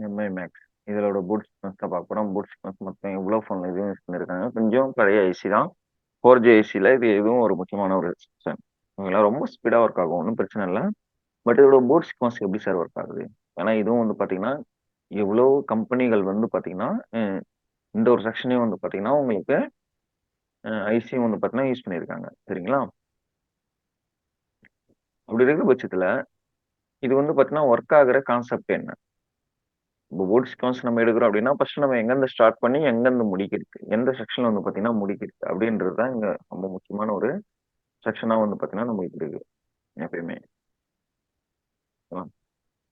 Mi Max. இதோட boot space தான் பார்க்க போறோம். பூட் ஸ்பேஸ் மொத்தம் எவ்வளோ ஃபோன்ல இதுவும் யூஸ் பண்ணியிருக்காங்க. கொஞ்சம் பழைய ஐசி தான். 4G ஐசியில் இது இதுவும் ஒரு முக்கியமான ஒரு செக்ஷன். ஓகேங்களா, ரொம்ப ஸ்பீடாக ஒர்க் ஆகும், ஒன்றும் பிரச்சனை இல்லை. பட் இதோட பூட் ஸ்பேஸ் எப்படி சார் ஒர்க் ஆகுது? ஏன்னா இதுவும் வந்து பார்த்தீங்கன்னா எவ்வளோ கம்பெனிகள் வந்து பார்த்தீங்கன்னா இந்த ஒரு செக்ஷனையும் வந்து பார்த்தீங்கன்னா உங்களுக்கு ஐசியும் வந்து பார்த்தீங்கன்னா யூஸ் பண்ணியிருக்காங்க. சரிங்களா? அப்படி இருக்கிற பட்சத்தில் இது வந்து பார்த்தீங்கன்னா ஒர்க் ஆகுற கான்செப்ட் என்ன? இப்போ பூட் ஸ்பேஸ் நம்ம எடுக்கிறோம் அப்படின்னா ஃபர்ஸ்ட் நம்ம எங்கேருந்து ஸ்டார்ட் பண்ணி எங்கேருந்து முடிக்கிறது, எந்த செக்ஷன்ல வந்து பார்த்தீங்கன்னா முடிக்கிறது அப்படின்றது தான் இங்க ரொம்ப முக்கியமான ஒரு செக்ஷனா வந்து பார்த்தீங்கன்னா நம்மளுக்கு இருக்கு எப்பயுமே. ஆ.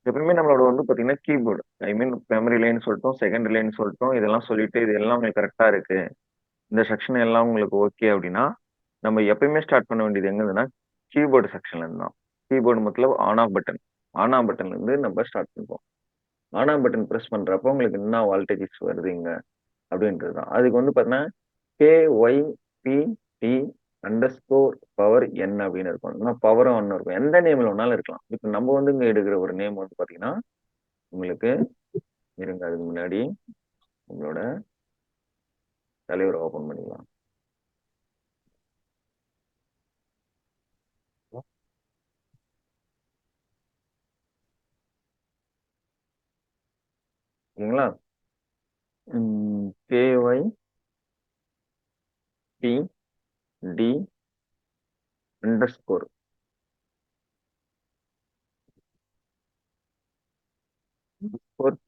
எப்பயுமே நம்மளோட வந்து பார்த்தீங்கன்னா கீபோர்டு, ஐ மீன் மெமரி லைன் சொல்லிட்டோம், செகண்டரி லைன் சொல்லிட்டோம், இதெல்லாம் சொல்லிட்டு இது எல்லாம் உங்களுக்கு கரெக்டா இருக்கு, இந்த செக்ஷன் எல்லாம் உங்களுக்கு ஓகே அப்படின்னா நம்ம எப்பயுமே ஸ்டார்ட் பண்ண வேண்டியது எங்கதுன்னா கீபோர்டு செக்ஷன்ல இருந்து தான். கீபோர்டு மொத்தம் on off button, on off பட்டன்ல இருந்து நம்ம ஸ்டார்ட் பண்ணுவோம். ஆன் ஆஃப் பட்டன் ப்ரெஸ் பண்றப்போ உங்களுக்கு என்ன வால்டேஜஸ் வருதுங்க அப்படின்றது தான். அதுக்கு வந்து பார்த்தீங்கன்னா KYPT அண்டர்ஸ்கோர் பவர் என் அப்படின்னு இருக்கும். இல்லைன்னா பவர் ஒன்னு இருக்கும். எந்த நேம்ல வேணாலும் இருக்கலாம். இப்போ நம்ம வந்து இங்க எடுக்கிற ஒரு நேம் வந்து பாத்தீங்கன்னா உங்களுக்கு இருங்க, அதுக்கு முன்னாடி உங்களோட தலைவரை ஓபன் பண்ணிக்கலாம். ஓகேங்களா? KYPD underscore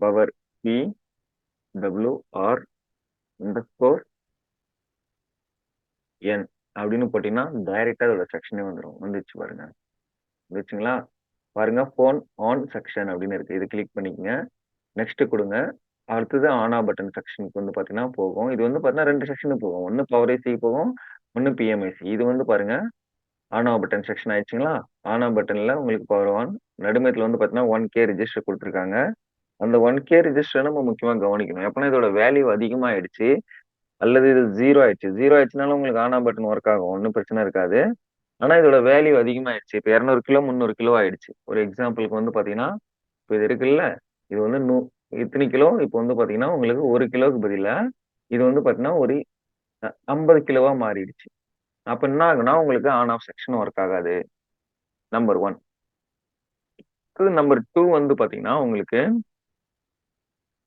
power PWR underscore N அப்படின்னு போட்டீங்கன்னா டைரக்டா அதோட செக்ஷனே வந்துடும். வந்துச்சு பாருங்க, வந்துச்சுங்களா? பாருங்க, ஃபோன் ஆன் செக்ஷன் அப்படின்னு இருக்கு. இது கிளிக் பண்ணிக்கங்க, நெக்ஸ்ட் கொடுங்க. அடுத்தது ஆனா பட்டன் செக்ஷனுக்கு வந்து பாத்தீங்கன்னா போகும். இது வந்து பாத்தீங்கன்னா ரெண்டு செக்ஷனுக்கு போகும். ஒன்னு பவர் ஐசி போகும், ஒன்னு பிஎம்ஐசி. இது வந்து பாருங்க ஆனா பட்டன் செக்ஷன் ஆயிடுச்சுங்களா? ஆனா பட்டன்ல உங்களுக்கு பவர் ஆன், நடுமயத்துல வந்து பாத்தீங்கன்னா 1K ரெஜிஸ்டர் கொடுத்துருக்காங்க. அந்த 1K ரெஜிஸ்டர் நம்ம முக்கியமா கவனிக்கணும். எப்பனா இதோட வேல்யூ அதிகமாயிடுச்சு அல்லது இது ஜீரோ ஆயிடுச்சு. ஜீரோ ஆயிடுச்சுனாலும் உங்களுக்கு ஆனா பட்டன் ஒர்க் ஆகும், ஒன்றும் பிரச்சனை இருக்காது. ஆனா இதோட வேல்யூ அதிகமாயிடுச்சு. இப்போ 200 கிலோ 300 கிலோ ஆயிடுச்சு. ஒரு எக்ஸாம்பிளுக்கு வந்து பாத்தீங்கன்னா இப்போ இது இருக்குல்ல, இது வந்து இத்தனை கிலோ. இப்போ வந்து பாத்தீங்கன்னா உங்களுக்கு 1 கிலோவுக்கு பதிலா இது வந்து பாத்தீங்கன்னா ஒரு 50 கிலோவா மாறிடுச்சு. அப்ப என்ன ஆகுனா உங்களுக்கு ஆன் ஆஃப் செக்ஷன் ஒர்க் ஆகாது. நம்பர் 1. நம்பர் 2 வந்து பாத்தீங்கன்னா உங்களுக்கு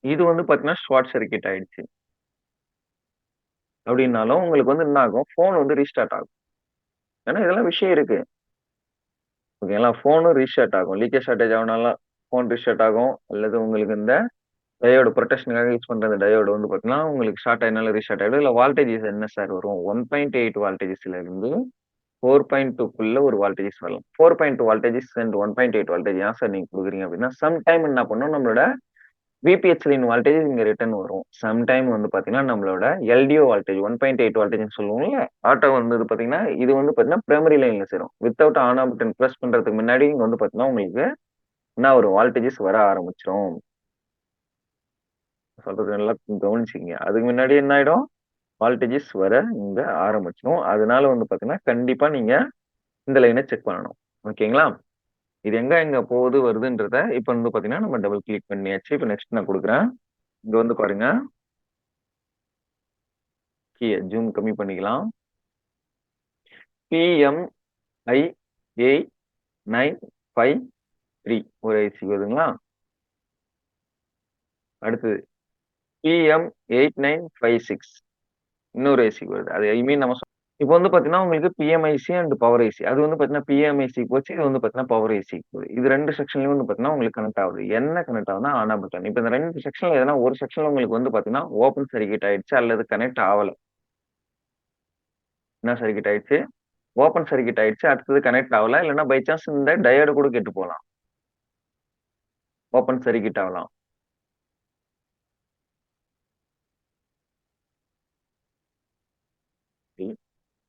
இது வந்து பாத்தீங்கன்னா ஷார்ட் சர்க்யூட் ஆயிடுச்சு அப்படின்னாலும் உங்களுக்கு வந்து என்ன ஆகும், போன் வந்து ரீஸ்டார்ட் ஆகும். ஏன்னா இதெல்லாம் விஷயம் இருக்கு. ஓகேங்களா? போனும் ரீஸ்டார்ட் ஆகும். லீக்கேஜ் ஷார்டேஜ் ஆகுனாலும் போன் ரீஸ்டார்ட் ஆகும். அல்லது உங்களுக்கு இந்த டயோடு ப்ரொடெக்ஷனுக்காக யூஸ் பண்ற அந்த டயோடு வந்து பாத்தீங்கன்னா உங்களுக்கு ஷார்ட் ஆயினாலும் ரீஸ்டார்ட் ஆயிடும். இல்ல வால்டேஜஸ் என்ன சார் வரும்? 1.8 வால்டேஜஸ்ல இருந்து 4.2க்குள்ள ஒரு வால்டேஜஸ் வரலாம். 4.2 வால்டேஜஸ் அண்ட் 1.8 வால்டேஜ் ஏன் சார் நீங்க குடுக்குறீங்க அப்படின்னா, சம் டைம் என்ன பண்ணும், நம்மளோட விபிஹெச்லின் வால்டேஜ் இங்க ரிட்டர்ன் வரும். சம் டைம் வந்து பாத்தீங்கன்னா நம்மளோட எல்டிஓ வால்டேஜ் 1.8 வால்டேஜ்னு சொல்லுவோம்ல, ஆட்டோ வந்து பாத்தீங்கன்னா இது வந்து பாத்தீங்கன்னா பிரைமரி லைன்ல சேரும். Without on off button press பண்றதுக்கு முன்னாடி இங்க வந்து பாத்தீங்கன்னா உங்களுக்கு என்ன ஒரு வால்டேஜஸ் வர ஆரம்பிச்சிரும். சொல்றது நல்லா கவனிச்சுக்கங்க. அதுக்கு முன்னாடி என்ன ஆயிடும், வால்டேஜஸ் வர இங்க ஆரம்பிச்சிடும். அதனால வந்து பாத்தீங்கன்னா கண்டிப்பா நீங்க இந்த லைனை செக் பண்ணணும். ஓகேங்களா? இது எங்க எங்க போகுது வருதுன்றத இப்ப வந்து பாத்தீங்கன்னா நம்ம டபுள் கிளிக் பண்ணியாச்சு. இப்ப நெக்ஸ்ட் நான் கொடுக்குறேன். இங்க வந்து பாருங்க, கீழே ஜூம் கம்மி பண்ணிக்கலாம். PMI8953 ஒரு ஐசி வருதுங்களா? அடுத்தது PM8956 இன்னொரு ஐசி வருது. அது ஐ மீன் நம்ம இப்போ வந்து பாத்தீங்கன்னா உங்களுக்கு பிஎம்ஐசி அண்ட் பவர் ஐசி. அது வந்து பாத்தீங்கன்னா பிஎம்ஐசி போச்சு. இது வந்து பாத்தீங்கன்னா பவர் ஐசி போகுது. இது 2 செக்ஷன்லயும் வந்து பாத்தீங்கன்னா உங்களுக்கு கனெக்ட் ஆகுது. என்ன கனெக்ட் ஆகுதுன்னா ஆன் ஆஃப் பட்டன். இப்ப இந்த 2 செக்ஷன்ல எதனா ஒரு செக்ஷன்ல உங்களுக்கு வந்து பாத்தீங்கன்னா ஓப்பன் சர்க்யூட் ஆயிடுச்சு அல்லது கனெக்ட் ஆவல. என்ன சர்க்யூட் ஆயிடுச்சு? ஓப்பன் சர்க்யூட் ஆயிடுச்சு. அடுத்தது கனெக்ட் ஆகல. இல்லன்னா பை சான்ஸ் இந்த டயோடு கூட கெட்டு போலாம். ஓப்பன் சர்க்யூட் ஆகலாம்.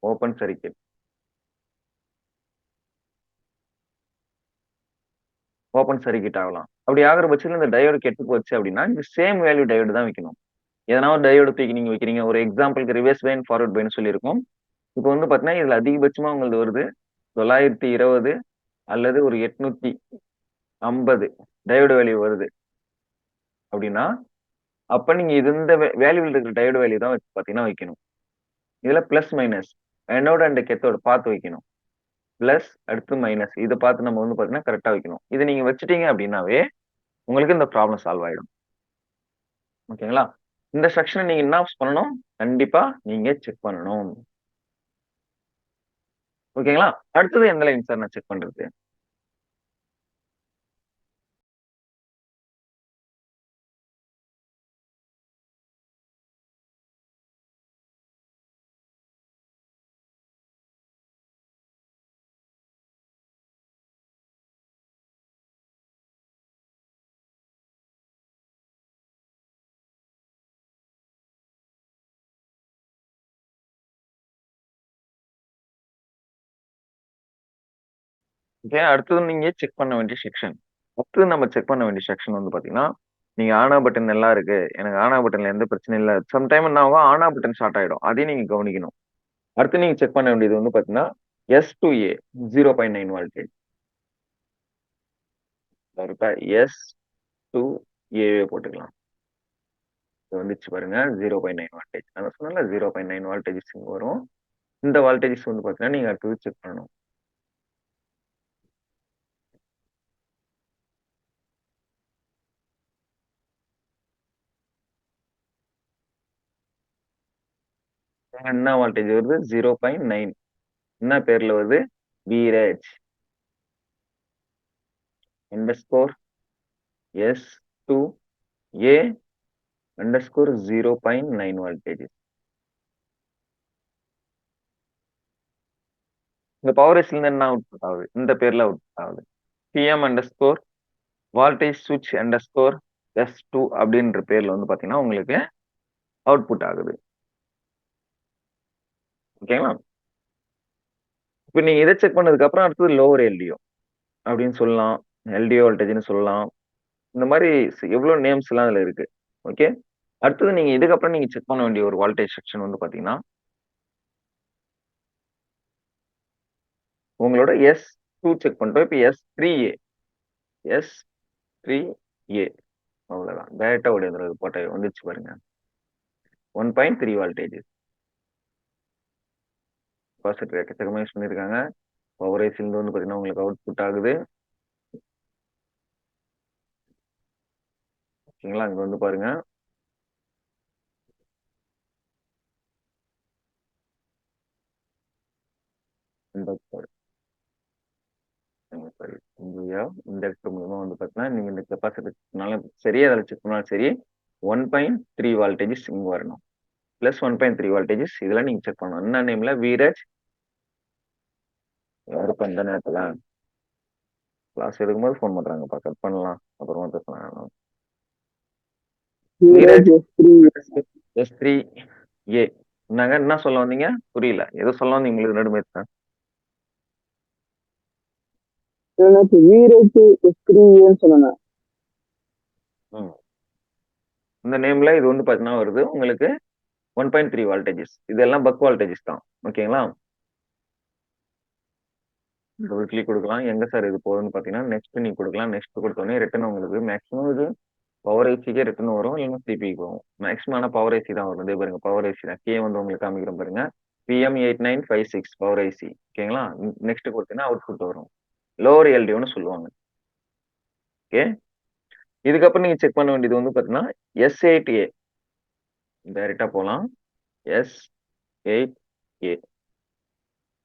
Open circuit. ஓப்பன் சர்க்யூட் ஆகலாம். அப்படி ஆகுற பட்சத்துல இந்த டயோடு கெட்டு போச்சு அப்படின்னா, இந்த சேம் வேல்யூ டயோடு தான் வைக்கணும். எதனா ஒரு டயோடு தூக்கி நீங்க வைக்கிறீங்க. ஒரு எக்ஸாம்பிள்க்கு ரிவர்ஸ் பை அண்ட் ஃபார்வர்ட் பைன்னு சொல்லியிருக்கோம். இப்போ வந்து பாத்தீங்கன்னா இதுல அதிகபட்சமா உங்களது வருது 920 அல்லது ஒரு 850 டயோடு வேல்யூ வருது. அப்படின்னா அப்ப நீங்க இது இந்த வேல்யூல இருக்கிற டயோடு வேல்யூ தான் வச்சு பாத்தீங்கன்னா வைக்கணும். இதுல plus minus anode and cathode பார்த்து வைக்கணும். பிளஸ் அடுத்து மைனஸ் இத பார்த்து நம்ம வந்து பாத்தீங்கன்னா கரெக்டா வைக்கணும். இத நீங்க வச்சுட்டீங்க அப்படின்னாவே உங்களுக்கு இந்த ப்ராப்ளம் சால்வ் ஆயிடும். ஓகேங்களா? இந்த செக்ஷன நீங்க என்ன பண்ணணும்? கண்டிப்பா நீங்க செக் பண்ணணும். ஓகேங்களா? அடுத்தது எந்த லைன் சார் நான் செக் பண்றது? ஓகே. அடுத்தது நீங்க செக் பண்ண வேண்டிய செக்ஷன். அடுத்தது நம்ம செக் பண்ண வேண்டிய செக்ஷன் வந்து பாத்தீங்கன்னா, நீங்க ஆனா பட்டன் நல்லா இருக்கு. எனக்கு ஆனா பட்டன்ல எந்த பிரச்சனையும் இல்ல. சம் டைம் என்ன ஆகும் ஆனா பட்டன் ஷார்ட் ஆயிடும். அதையும் நீங்க கவனிக்கணும். அடுத்து நீங்க செக் பண்ண வேண்டியது வந்து பாத்தீங்கன்னா, S2A 0.9 வோல்டேஜ். கரெக்ட்டா S2A போட்டுக்கலாம். இது வந்துச்சு பாருங்க 0.9 வோல்டேஜ். நான் சொன்னேன்ல 0.9 வோல்டேஜஸ் இங்க வரும். இந்த வோல்டேஜஸ் வந்து பாத்தீங்கன்னா, நீங்க அடுத்தது செக் பண்ணணும். என்ன வோல்டேஜ் வருது? 0.9. என்ன பேர்ல வருது? வீரேஜ் அண்டர்ஸ்கோர் S2A அண்டர்ஸ்கோர் 0.9 வோல்டேஜ். இந்த பவர் ஐசில என்ன அவுட்புட் ஆகுது? இந்த பேர்ல அவுட்புட் ஆகுது. PM அண்டர்ஸ்கோர் வோல்டேஜ் ஸ்விட்ச் அண்டர்ஸ்கோர் S2 அப்படின்ற பேர்ல வந்து பாத்தீங்கன்னா உங்களுக்கு அவுட்புட் ஆகுது. ஓகேங்களா? இப்ப நீங்க இதை செக் பண்ணதுக்கு அப்புறம் அடுத்தது லோவர் LDO அப்படின்னு சொல்லலாம். LDO வோல்டேஜ்னு சொல்லலாம். இந்த மாதிரி எவ்வளவு நேம்ஸ் எல்லாம் அதுல இருக்கு. ஓகே. அடுத்தது நீங்க இதுக்கப்புறம் நீங்க செக் பண்ண வேண்டிய ஒரு வோல்டேஜ் செக்ஷன் வந்து பாத்தீங்கன்னா உங்களோட S2 செக் பண்ணிட்டோம். இப்ப S3A S3A அவ்வளவுதான். டைரக்டா ஓடியாந்துரும். போட்ட வந்துச்சு பாருங்க. 1.3 வோல்டேஜ். கெப்பாசிட்டர் எக்கச்சக்கமா யூஸ் பண்ணியிருக்காங்க. பவர் ஐசில இருந்து வந்து பாத்தீங்கன்னா உங்களுக்கு அவுட்புட் ஆகுது. ஓகேங்களா? இங்க வந்து பாருங்க. இண்டக்டர் சாரி இண்டக்டர் மூலமா வந்து பாத்தீங்கன்னா நீங்க இந்த கெப்பாசிட்டர் சரி அதில் செக் பண்ணாலும் சரி 1.3 வோல்டேஜஸ் இங்க வரணும். பிளஸ் 1.3 வோல்டேஜஸ் இதெல்லாம் நீங்க செக் பண்ணணும். என்ன நேம்ல வீரஜ் யாருக்கும் இந்த நேரத்துல கிளாஸ் எடுக்கும்போது ஃபோன் பண்றாங்கப்பா. கட் பண்ணலாம். அப்புறமா பேசலாம். வீரஜ் S3A என்னங்க என்ன சொல்ல வந்தீங்க? புரியல. ஏதோ சொல்ல வந்தீங்க உங்களுக்கு நடுமே. எனக்கு வீரேஜ் S3Aன்னு சொன்னேன். ம். இந்த நேம்ல இது வந்து பாத்தீங்கன்னா வருது உங்களுக்கு 1.3 வோல்டேஜஸ். இதெல்லாம் பக் வோல்டேஜஸ் தான். ஓகேங்களா? டபுள் கிளிக் கொடுக்கலாம். எங்க சார் இது போகுதுன்னு பாத்தீங்கன்னா நெக்ஸ்ட் நீங்க கொடுக்கலாம். நெக்ஸ்ட் கொடுத்தோடனே ரிட்டர்ன் உங்களுக்கு மேக்ஸிமம் இது பவர் ஐசிக்கே ரிட்டர்ன் வரும். இல்லைன்னா சிபிக்கு போகும். மேக்ஸிமம் ஆனா பவர் ஐசி தான் வரும். இதே பாருங்க பவர் ஐசி தான். கே வந்து உங்களுக்கு காமிக்கிறேன் பாருங்க. PM8956 power IC. ஓகேங்களா? நெக்ஸ்ட் கொடுத்தீங்கன்னா அவுட்புட் வரும். லோவர் எல்டிஓன்னு சொல்லுவாங்க. ஓகே. இதுக்கப்புறம் நீங்க செக் பண்ண வேண்டியது வந்து பாத்தீங்கன்னா S8A டைரக்டா போலாம். S8A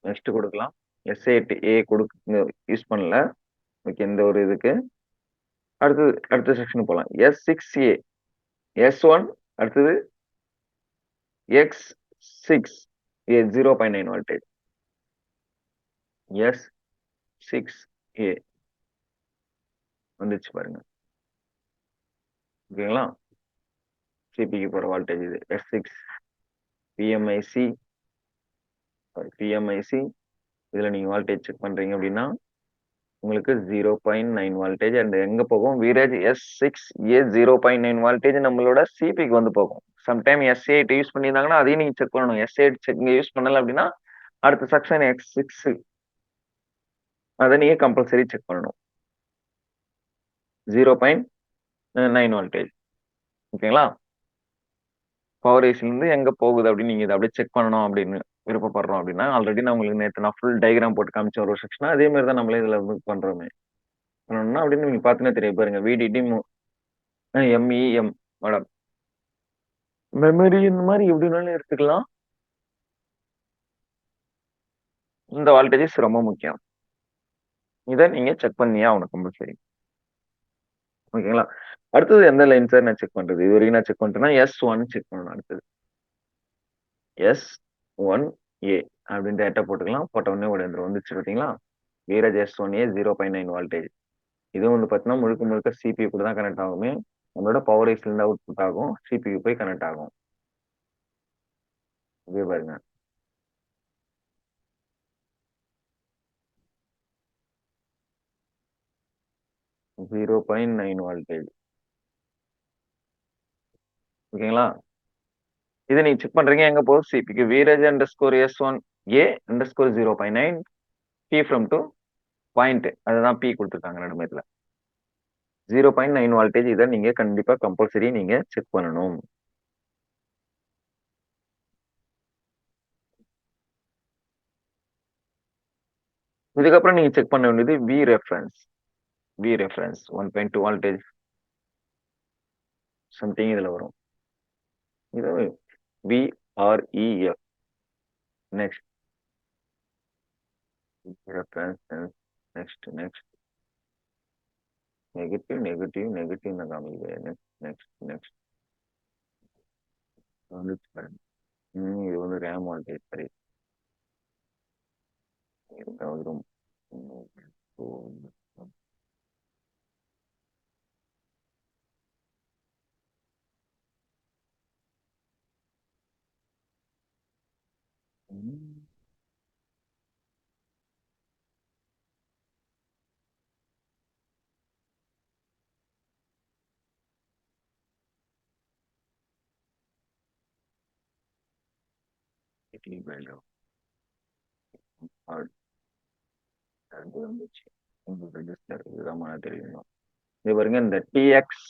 நெக்ஸ்ட் கொடுக்கலாம். S8A யூஸ் பண்ணல. ஓகே இந்த ஒரு இதுக்கு அடுத்த செக்ஷன் போலாம். S6A S1 அடுத்தது X6A 0.9 வோல்டேஜ். S6A வந்துச்சு பாருங்க. ஓகேங்களா? சிபிக்கு போற வோல்டேஜ் இது S6 PMIC PMIC இதுல நீங்க வோல்டேஜ் செக் பண்றீங்க அப்படின்னா உங்களுக்கு 0.9 வோல்டேஜ் அண்ட் எங்க போகும்? வீரேஜ் S6A 0.9 வோல்டேஜ் நம்மளோட சிபிக்கு வந்து போகும். சம்டைம் S8 யூஸ் பண்ணியிருந்தாங்கன்னா அதையும் நீங்க செக் பண்ணணும். S8 செக் யூஸ் பண்ணல அப்படின்னா அடுத்த செக்ஷன் X6 அதை நீங்க கம்பல்சரி செக் பண்ணணும். 0.9 வோல்டேஜ். ஓகேங்களா? பவர் ஐசில இருந்து எங்க போகுது அப்படின்னு நீங்க இதை அப்படியே செக் பண்ணணும் அப்படின்னு விருப்பப்படுறோம் அப்படின்னா ஆல்ரெடி நான் உங்களுக்கு நேற்று நான் ஃபுல் டயக்ராம் போட்டு காமிச்ச ஒரு செக்ஷனா அதே மாதிரி தான் நம்மளே இதுல வந்து பண்றோமே. பண்ணணும்னா அப்படின்னு நீங்க பார்த்தீங்கன்னா தெரியும் பாருங்க. விடிடி எம்இஎம் மேடம் மெமரி இந்த மாதிரி எப்படினாலும் எடுத்துக்கலாம். இந்த வால்டேஜஸ் ரொம்ப முக்கியம். இதை நீங்க செக் பண்ணியே ஆகணும் கம்பல்சரி. ஓகேங்களா? அடுத்தது எந்த லைன் சார் நான் செக் பண்றது? இது வரைக்கும் நான் செக் பண்ணிட்டேன்னா S1 செக் பண்ணணும். அடுத்தது S1A அப்படின்னு டேட்டா போட்டுக்கலாம். போட்ட உடனே வந்துச்சு பார்த்தீங்களா? வீரஜ் S1A 0.9 வால்டேஜ். இதுவும் வந்து பார்த்தீங்கன்னா முழுக்க முழுக்க CPU கூட தான் கனெக்ட் ஆகுமே. நம்மளோட பவர் ஐஸ்ல இருந்து அவுட்புட் ஆகும். CPU போய் கனெக்ட் ஆகும். இதே பாருங்க. Zero point nine voltage. ஓகேங்களா? இதை நீங்க செக் பண்றீங்க எங்க போகுது? சிபிக்கு வீரஜ் underscore S1A underscore 0.9 P from to point. அதுதான் P கொடுத்துருக்காங்க நடுமேத்துல. 0.9 வால்டேஜ். இதை நீங்க கண்டிப்பா கம்பல்சரி நீங்க செக் பண்ணணும். இதுக்கப்புறம் நீங்க செக் பண்ண வேண்டியது V reference. V reference 1.2 voltage something இதுல வரும். இது VREF. Next reference. Next negative நான் காமிக்கிறேன். நெக்ஸ்ட் வந்துச்சு பாருங்க. இது வந்து ரேம் வால்டேஜ் சரி. வரும். அது வந்துச்சு. ரெஜிஸ்டர் இதுதான் தெரியும். இது பாருங்க இந்த டிஎக்ஸ்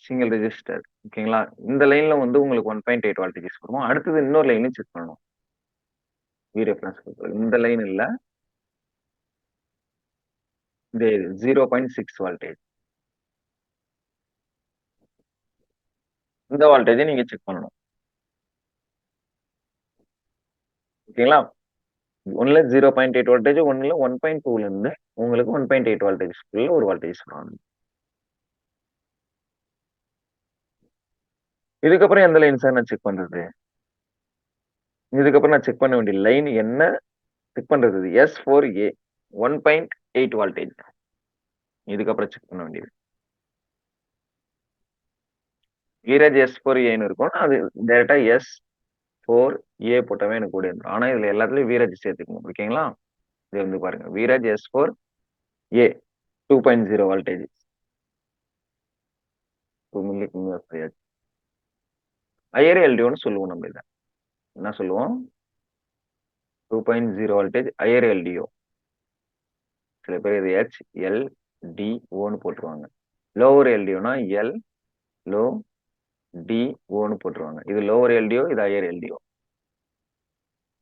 சிங்கிள் ரெஜிஸ்டர். ஓகேங்களா? இந்த லைன்ல வந்து உங்களுக்கு 1.8 வால்டேஜஸ் வரும். அடுத்தது இன்னொரு லைனையும் செக் பண்ணணும். வி ரெஃபரன்ஸ் இந்த லைன் இல்ல, இந்த 0.6 வால்டேஜ். இந்த வால்டேஜை நீங்க செக் பண்ணணும். ஓகேங்களா? ஒன்னுல 0.8 வால்டேஜ், ஒன்னுல 1.2ல இருந்து உங்களுக்கு 1.8 வால்டேஜ் ஒரு வால்டேஜ் வரும். இதுக்கப்புறம் எந்த லைன் சார் நான் செக் பண்றது? இதுக்கப்புறம் நான் செக் பண்ண வேண்டிய லைன் என்ன செக் பண்றது? S4A 1.8 voltage. இதுக்கப்புறம் செக் பண்ண வேண்டியது வீரஜ் S4Aன்னு இருக்கும். அது டைரக்டா S4A போட்டவே எனக்கு கூட இருந்துரும். ஆனா இதுல எல்லாத்துலயும் வீரஜ் சேர்த்துக்கணும். ஓகேங்களா? இது வந்து பாருங்க. வீரஜ் S4A 2.0 வால்டேஜ். 2 மில்லி ஹையர் எல்டிஓன்னு சொல்லுவோம் நம்ம இதை. என்ன சொல்லுவோம்? 2.0 வால்டேஜ் ஹையர் எல்டிஓ. சில பேர் இது HLDOன்னு போட்டுருவாங்க. லோவர் எல்டிஓனா LODOன்னு போட்டுருவாங்க. இது லோவர் எல்டிஓ, இது ஹையர் எல்டிஓ.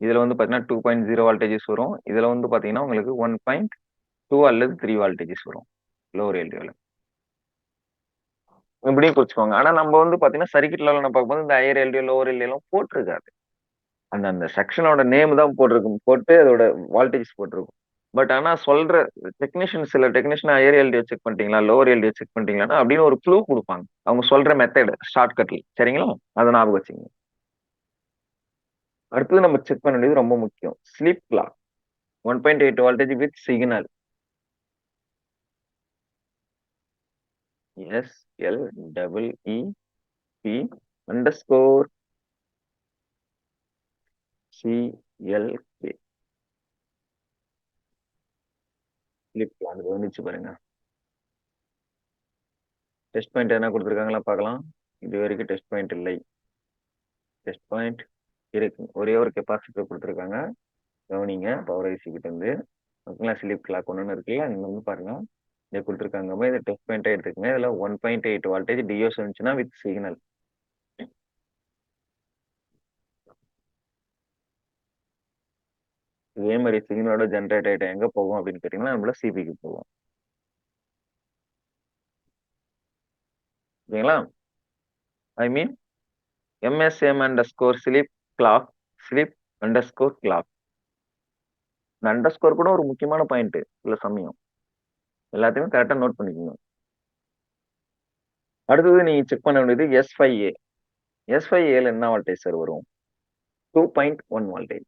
இதுல வந்து பாத்தீங்கன்னா 2.0 வால்டேஜஸ் வரும். இதுல வந்து பாத்தீங்கன்னா உங்களுக்கு 1.2 அல்லது 3 வால்டேஜஸ் வரும் லோவர் எல்டிஓல. இப்படியும் குறிச்சுக்கோங்க. ஆனா நம்ம வந்து பாத்தீங்கன்னா சர்க்யூட் லெவல்ல பார்க்கும்போது இந்த ஹையர் எல்டிஓ லோவர் எல்டிஓ எல்லாம் போட்டிருக்காது. அந்த அந்த செக்ஷனோட நேம் தான் போட்டிருக்கும். போட்டு அதோட வால்டேஜ் போட்டிருக்கும். பட் ஆனா சொல்ற சில டெக்னீஷியன் ஹையர் எல்டிஓ செக் பண்ணிட்டீங்களா, லோவர் எல்டிஓ செக் பண்ணிட்டீங்களா அப்படின்னு ஒரு க்ளூ கொடுப்பாங்க. அவங்க சொல்ற மெத்தட் ஷார்ட்கட்ல. சரிங்களா? அதை ஞாபகம் வச்சுங்க. அடுத்தது நம்ம செக் பண்ண வேண்டியது ரொம்ப முக்கியம். Sleep clock 1.8 voltage with signal. SLEEP underscore CLK. Sleep clock வந்துச்சு பாருங்க. டெஸ்ட் பாயிண்ட் என்ன கொடுத்துருக்காங்களா பார்க்கலாம். இது வரைக்கும் டெஸ்ட் பாயிண்ட் இல்லை. டெஸ்ட் பாயிண்ட் இருக்கு. ஒரே ஒரு கெப்பாசிட்டர் கொடுத்துருக்காங்க. கவனிங்க. பவர் ஐசி கிட்ட இருந்து ஓகேங்களா? ஸ்லீப் கிளாக் ஒன்று இருக்குல்ல, நீங்க வந்து பாருங்க. இங்க கொடுத்துருக்காங்க இதை டெஸ்ட் பாயிண்ட் எடுத்துக்கங்க. இதுல 1.8 வோல்டேஜ் டிஓஸ் வந்துச்சுன்னா வித் சிக்னல். இதே மாதிரி சிக்னலோட ஜென்ரேட் ஆயிட்டு எங்க போகும் அப்படின்னு கேட்டீங்கன்னா நம்மள சிபிக்கு போகும். ஓகேங்களா? ஐ மீன் MSM underscore slip clock slip underscore clock. இந்த அண்டர்ஸ்கோர் கூட ஒரு முக்கியமான பாயிண்ட் சில சமயம். எல்லாத்தையுமே கரெக்டா நோட் பண்ணிக்கணும். அடுத்தது நீங்க செக் பண்ண வேண்டியது S5A. S5Aல என்ன வோல்டேஜ் சார் வரும்? 2.1 வோல்டேஜ்.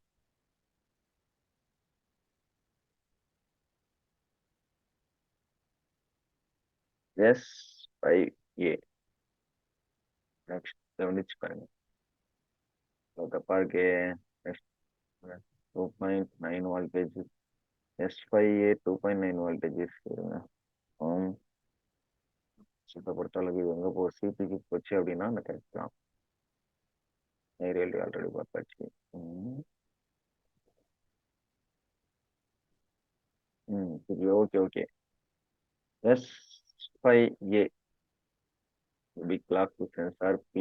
S5A நெக்ஸ்ட் கவனிச்சு பாருங்க. தப்பா இருக்கே. Next 2.9 voltage. S5A 2.9 வோல்டேஜஸ் இருங்க. சுத்தப்படுத்த அளவுக்கு இது எங்க போ சிபிக்கு போச்சு அப்படின்னா அந்த கரெக்ட் தான். ஆல்ரெடி பார்த்தாச்சு. சரி, okay okay. S5A big clock to sensor P.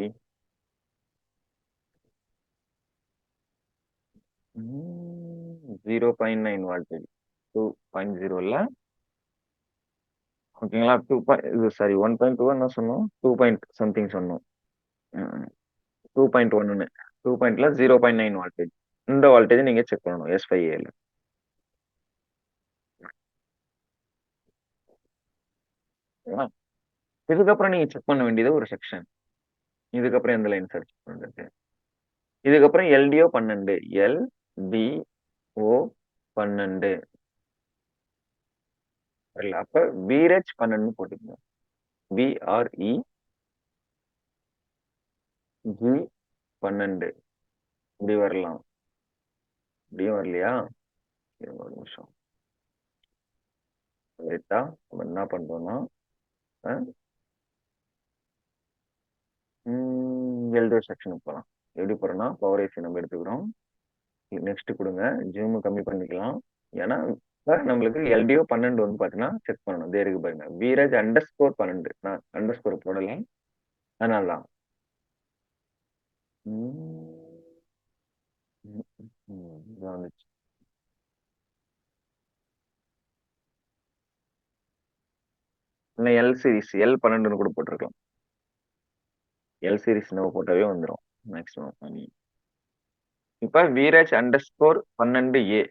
0.9 voltage 2.0 இல்ல ஓகேங்களா? 2 இது சாரி 1.2 என்ன சொன்னோம்? 2 பாயிண்ட் சம்திங் சொன்னோம். 2.1 2.ல 0.9 வோல்டேஜ். இந்த வோல்டேஜ் நீங்க செக் பண்ணணும் S5Aல. இதுக்கப்புறம் நீங்க செக் பண்ண வேண்டியது ஒரு செக்ஷன். இதுக்கப்புறம் எந்த லைன் சர்ச் பண்றது? இதுக்கப்புறம் LDO 12 LDO 12 இல்ல அப்ப VRH 12 போட்டுக்கணும். VREG 12 இப்படி வரலாம். இப்படியும் வரலையா? இருங்க ஒரு நிமிஷம். ரைட்டா நம்ம என்ன பண்றோம்னா LDO செக்ஷனுக்கு போகலாம். எப்படி போறோம்னா பவர் ஏசி நம்ம எடுத்துக்கிறோம். நெக்ஸ்ட் கொடுங்க. ஜூம் கம்மி பண்ணிக்கலாம். ஏன்னா நம்மளுக்கு LDO 12 வந்து பாத்தீங்கன்னா செக் பண்ணணும். இதே இருக்கு பாருங்க. வீரஜ் அண்டர்ஸ்கோர் 12. நான் அண்டர்ஸ்கோர் போடல. அதனால தான். வந்துச்சு. இல்லை எல் சீரிஸ் L12 கூட போட்டிருக்கலாம். எல் சீரிஸ் நம்ம போட்டாவே வந்துடும் மேக்ஸிமம். இப்ப வீரஜ் அண்டர்ஸ்கோர் 12A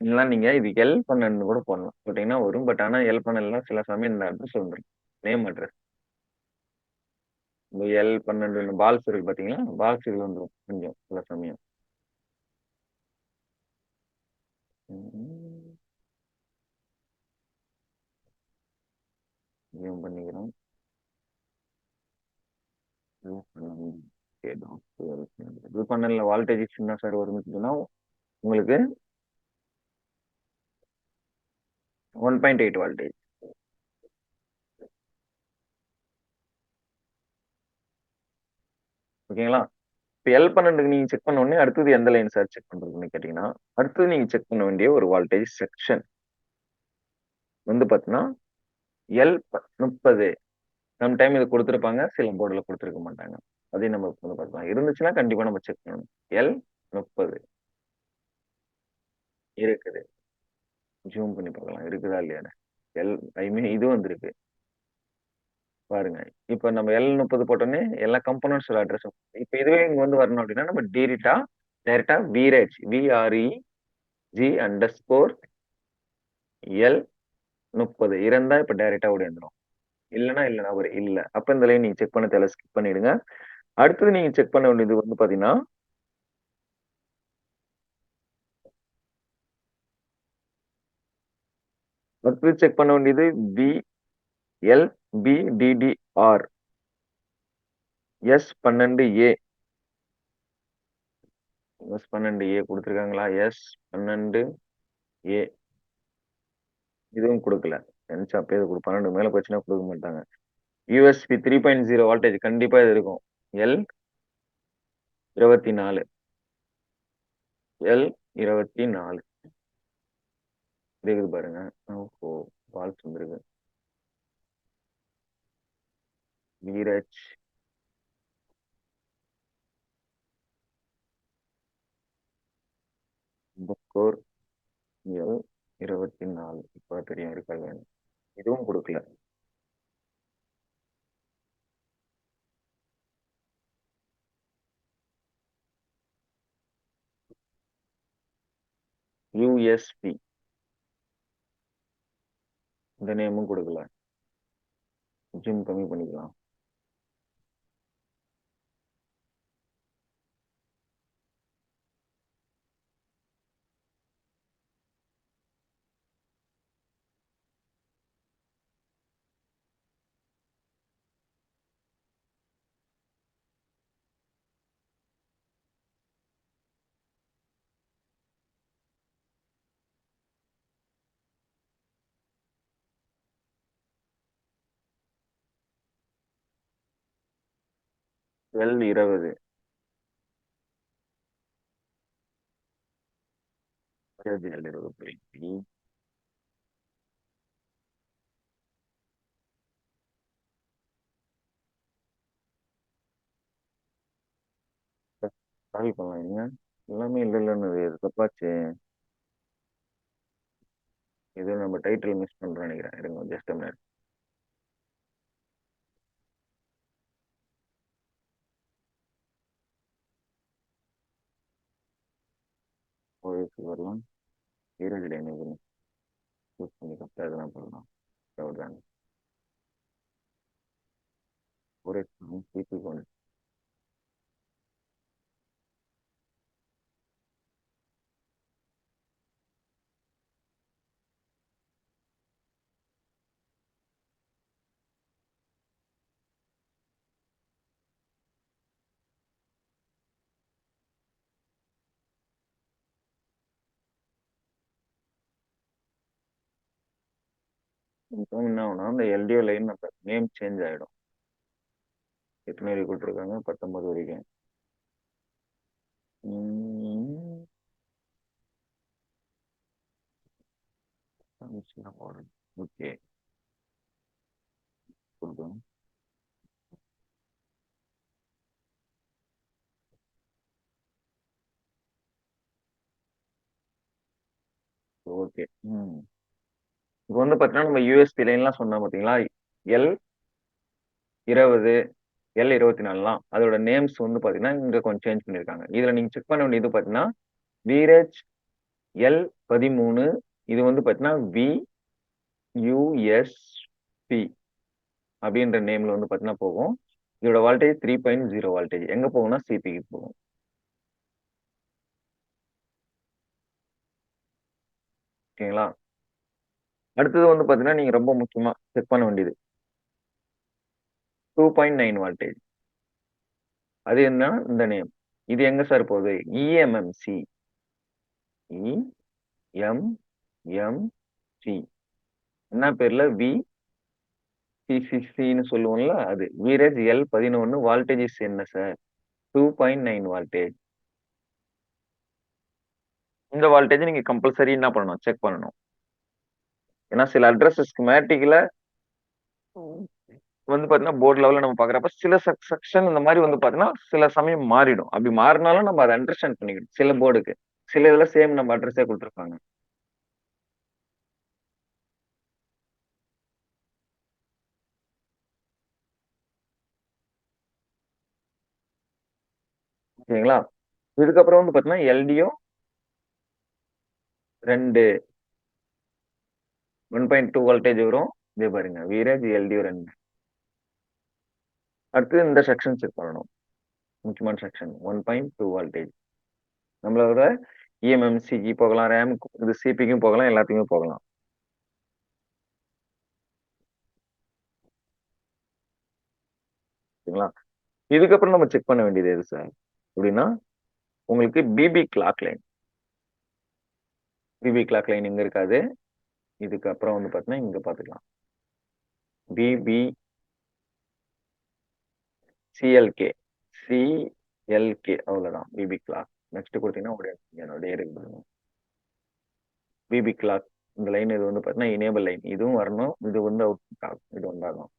இல்லைன்னா நீங்க இது L12 கூட போடலாம். போட்டீங்கன்னா வரும். பட் ஆனா L12 சில சமயம் இந்த அட்ரஸ் வந்துடும். Name address. இந்த L12 பால்ஸ் இருக்கு பாத்தீங்களா? பால்ஸ் இது வந்துடும் கொஞ்சம் சில சமயம். பண்ணிக்கிறோம். வால்டேஜ் சின்ன சார் வருதுன்னா உங்களுக்கு 1.8 வோல்டேஜ். ஓகேங்களா? இப்போ L12 நீங்க செக் பண்ண உடனே அடுத்தது எந்த லைன் சார் செக் பண்றதுன்னு கேட்டீங்கன்னா அடுத்தது நீங்க செக் பண்ண வேண்டிய ஒரு வோல்டேஜ் செக்ஷன் வந்து பாத்தீங்கன்னா L30. சம்டைம் இது கொடுத்துருப்பாங்க, சில போர்டுல கொடுத்துருக்க மாட்டாங்க. அதையும் நம்ம வந்து பார்க்கலாம். இருந்துச்சுன்னா கண்டிப்பா நம்ம செக் பண்ணணும். L30 இருக்குது. ஜூம் பண்ணி பார்க்கலாம் இருக்குதா இல்லையா. ஐ மீன் இது வந்திருக்கு பாருங்க. இப்ப நம்ம L30 போட்டோன்னே எல்லா கம்போனன்ட்ஸோட அட்ரஸ். இப்ப இதுவே இங்க வந்து வரணும் அப்படின்னா நம்ம டைரக்டா VREG அண்டர்ஸ்கோர் L30 இருந்தா இப்ப டைரக்டா ஓடி வந்துடும். இல்லைன்னா ஒரு இல்ல. அப்ப இந்த லைன் நீங்க செக் பண்ண தேவை, ஸ்கிப் பண்ணிடுங்க. அடுத்தது நீங்க செக் பண்ண வேண்டியது வந்து பாத்தீங்கன்னா அடுத்தது செக் பண்ண வேண்டியது LBDDR S12A. S12A கொடுத்துருக்காங்களா? S12A இதுவும் கொடுக்கல. அப்பயே 12 மேல போச்சுன்னா கொடுக்க மாட்டாங்க. USB 3.0 வோல்டேஜ் கண்டிப்பா இது இருக்கும். L24 L24 இருக்குது பாருங்க. ஓஹோ ஃபால்ஸ் வந்துருக்கு. வீரஜ் புக்கோர் எல் 24. இப்போ தெரியும் இருக்கா இல்லையான்னு. இதுவும் கொடுக்கல. யூஎஸ்பி இந்த நேமும் கொடுக்கல. ஜூம் கம்மி பண்ணிக்கலாம். எல் 20 எல் 20 கால் பண்ணலாம். நீங்க எல்லாமே இல்லை இல்லைன்னு இது தப்பாச்சு. இது நம்ம டைட்டில் மிஸ் பண்றோம் நினைக்கிறேன். இருங்க ஜஸ்ட் மினிட். ஓஎஸ் வரலாம். வீரஜ் டைனேஜ் சூஸ் பண்ணி கரெக்டாக இதெல்லாம் பண்ணலாம். அவ்வளோதான். ஒரே சிபி கொண்டு என்ன ஆகும்னா அந்த எல்டிஓ லைன் நேம் சேஞ்ச் ஆகிடும். எத்தனை வரைக்கும் கொடுத்துருக்காங்க? 19 வரைக்கும். ஓகே கொடுக்கணும். ஓகே. இப்போ வந்து பார்த்தீங்கன்னா நம்ம யூஎஸ்பி லைன்லாம் சொன்னோம் பார்த்தீங்களா? எல் 20 எல் 24லாம் அதோட நேம்ஸ் வந்து பார்த்தீங்கன்னா இங்கே கொஞ்சம் சேஞ்ச் பண்ணியிருக்காங்க. இதில் நீங்கள் செக் பண்ண வேண்டியது பார்த்தீங்கன்னா வீரேஜ் எல் 13 இது வந்து பார்த்தீங்கன்னா வியூஎஸ்பி அப்படின்ற நேம்ல வந்து பார்த்தீங்கன்னா போகும். இதோட வால்டேஜ் 3.0 வால்டேஜ். எங்க போகும்னா சிபிக்கு போகும். ஓகேங்களா? அடுத்தது வந்து பார்த்தீங்கன்னா நீங்க ரொம்ப முக்கியமா செக் பண்ண வேண்டியது 2.9 வால்டேஜ். அது என்ன இந்த நேம்? இது எங்க சார் போகுது? இஎம்எம்சி இஎம்எம்சி என்ன பேர்ல விசிசின்னு சொல்லுவோம்ல அது வீரேஜ் எல் 11 வால்டேஜ் என்ன சார்? 2.9 வால்டேஜ். இந்த வால்டேஜ் நீங்க கம்பல்சரி என்ன பண்ணணும்? செக் பண்ணணும். ஏன்னா சில அட்ரஸ் ஸ்கிமேட்டிக்ல வந்து பாத்தீங்கன்னா போர்ட் லெவல்ல நம்ம பாக்குறப்ப சில செக்ஷன் இந்த மாதிரி வந்து பாத்தீங்கன்னா சில சமயம் மாறிடும். அப்படி மாறினாலும் நம்ம அதை அண்டர்ஸ்டாண்ட் பண்ணிக்கணும். சில போர்டுக்கு சில இதுல சேம் நம்ம அட்ரஸே கொடுத்துருப்பாங்க. ஓகேங்களா? இதுக்கப்புறம் வந்து பாத்தீங்கன்னா எல்டிஓ 2 1.2 வோல்டேஜ் வரும். இதே பாருங்க வீரேஜ் எல்டிஓ 2. அடுத்து இந்த செக்ஷன் செக் பண்ணணும். முக்கியமான செக்ஷன் 1.2 வோல்டேஜ். நம்மளோட இஎம்எம்சிக்கு போகலாம், ரேமுக்கு இது சிபிக்கும் போகலாம், எல்லாத்துக்குமே போகலாம். ஓகேங்களா? இதுக்கப்புறம் நம்ம செக் பண்ண வேண்டியது எது சார் அப்படின்னா உங்களுக்கு BB clock line. BB clock line இங்க இருக்காது. இதுக்கப்புறம் வந்து பாத்தீங்கன்னா இங்க பாத்துக்கலாம். பிபி சிஎல்கே சிஎல்கே அவ்வளவுதான் பிபி கிளாக். நெக்ஸ்ட் கொடுத்தீங்கன்னா உடைய இருக்கு. பிபி கிளாக் இந்த லைன் இது வந்து பார்த்தீங்கன்னா எனேபிள் லைன். இதுவும் வரணும். இது வந்து அவுட்புட் ஆகும். இது வந்தாகும்.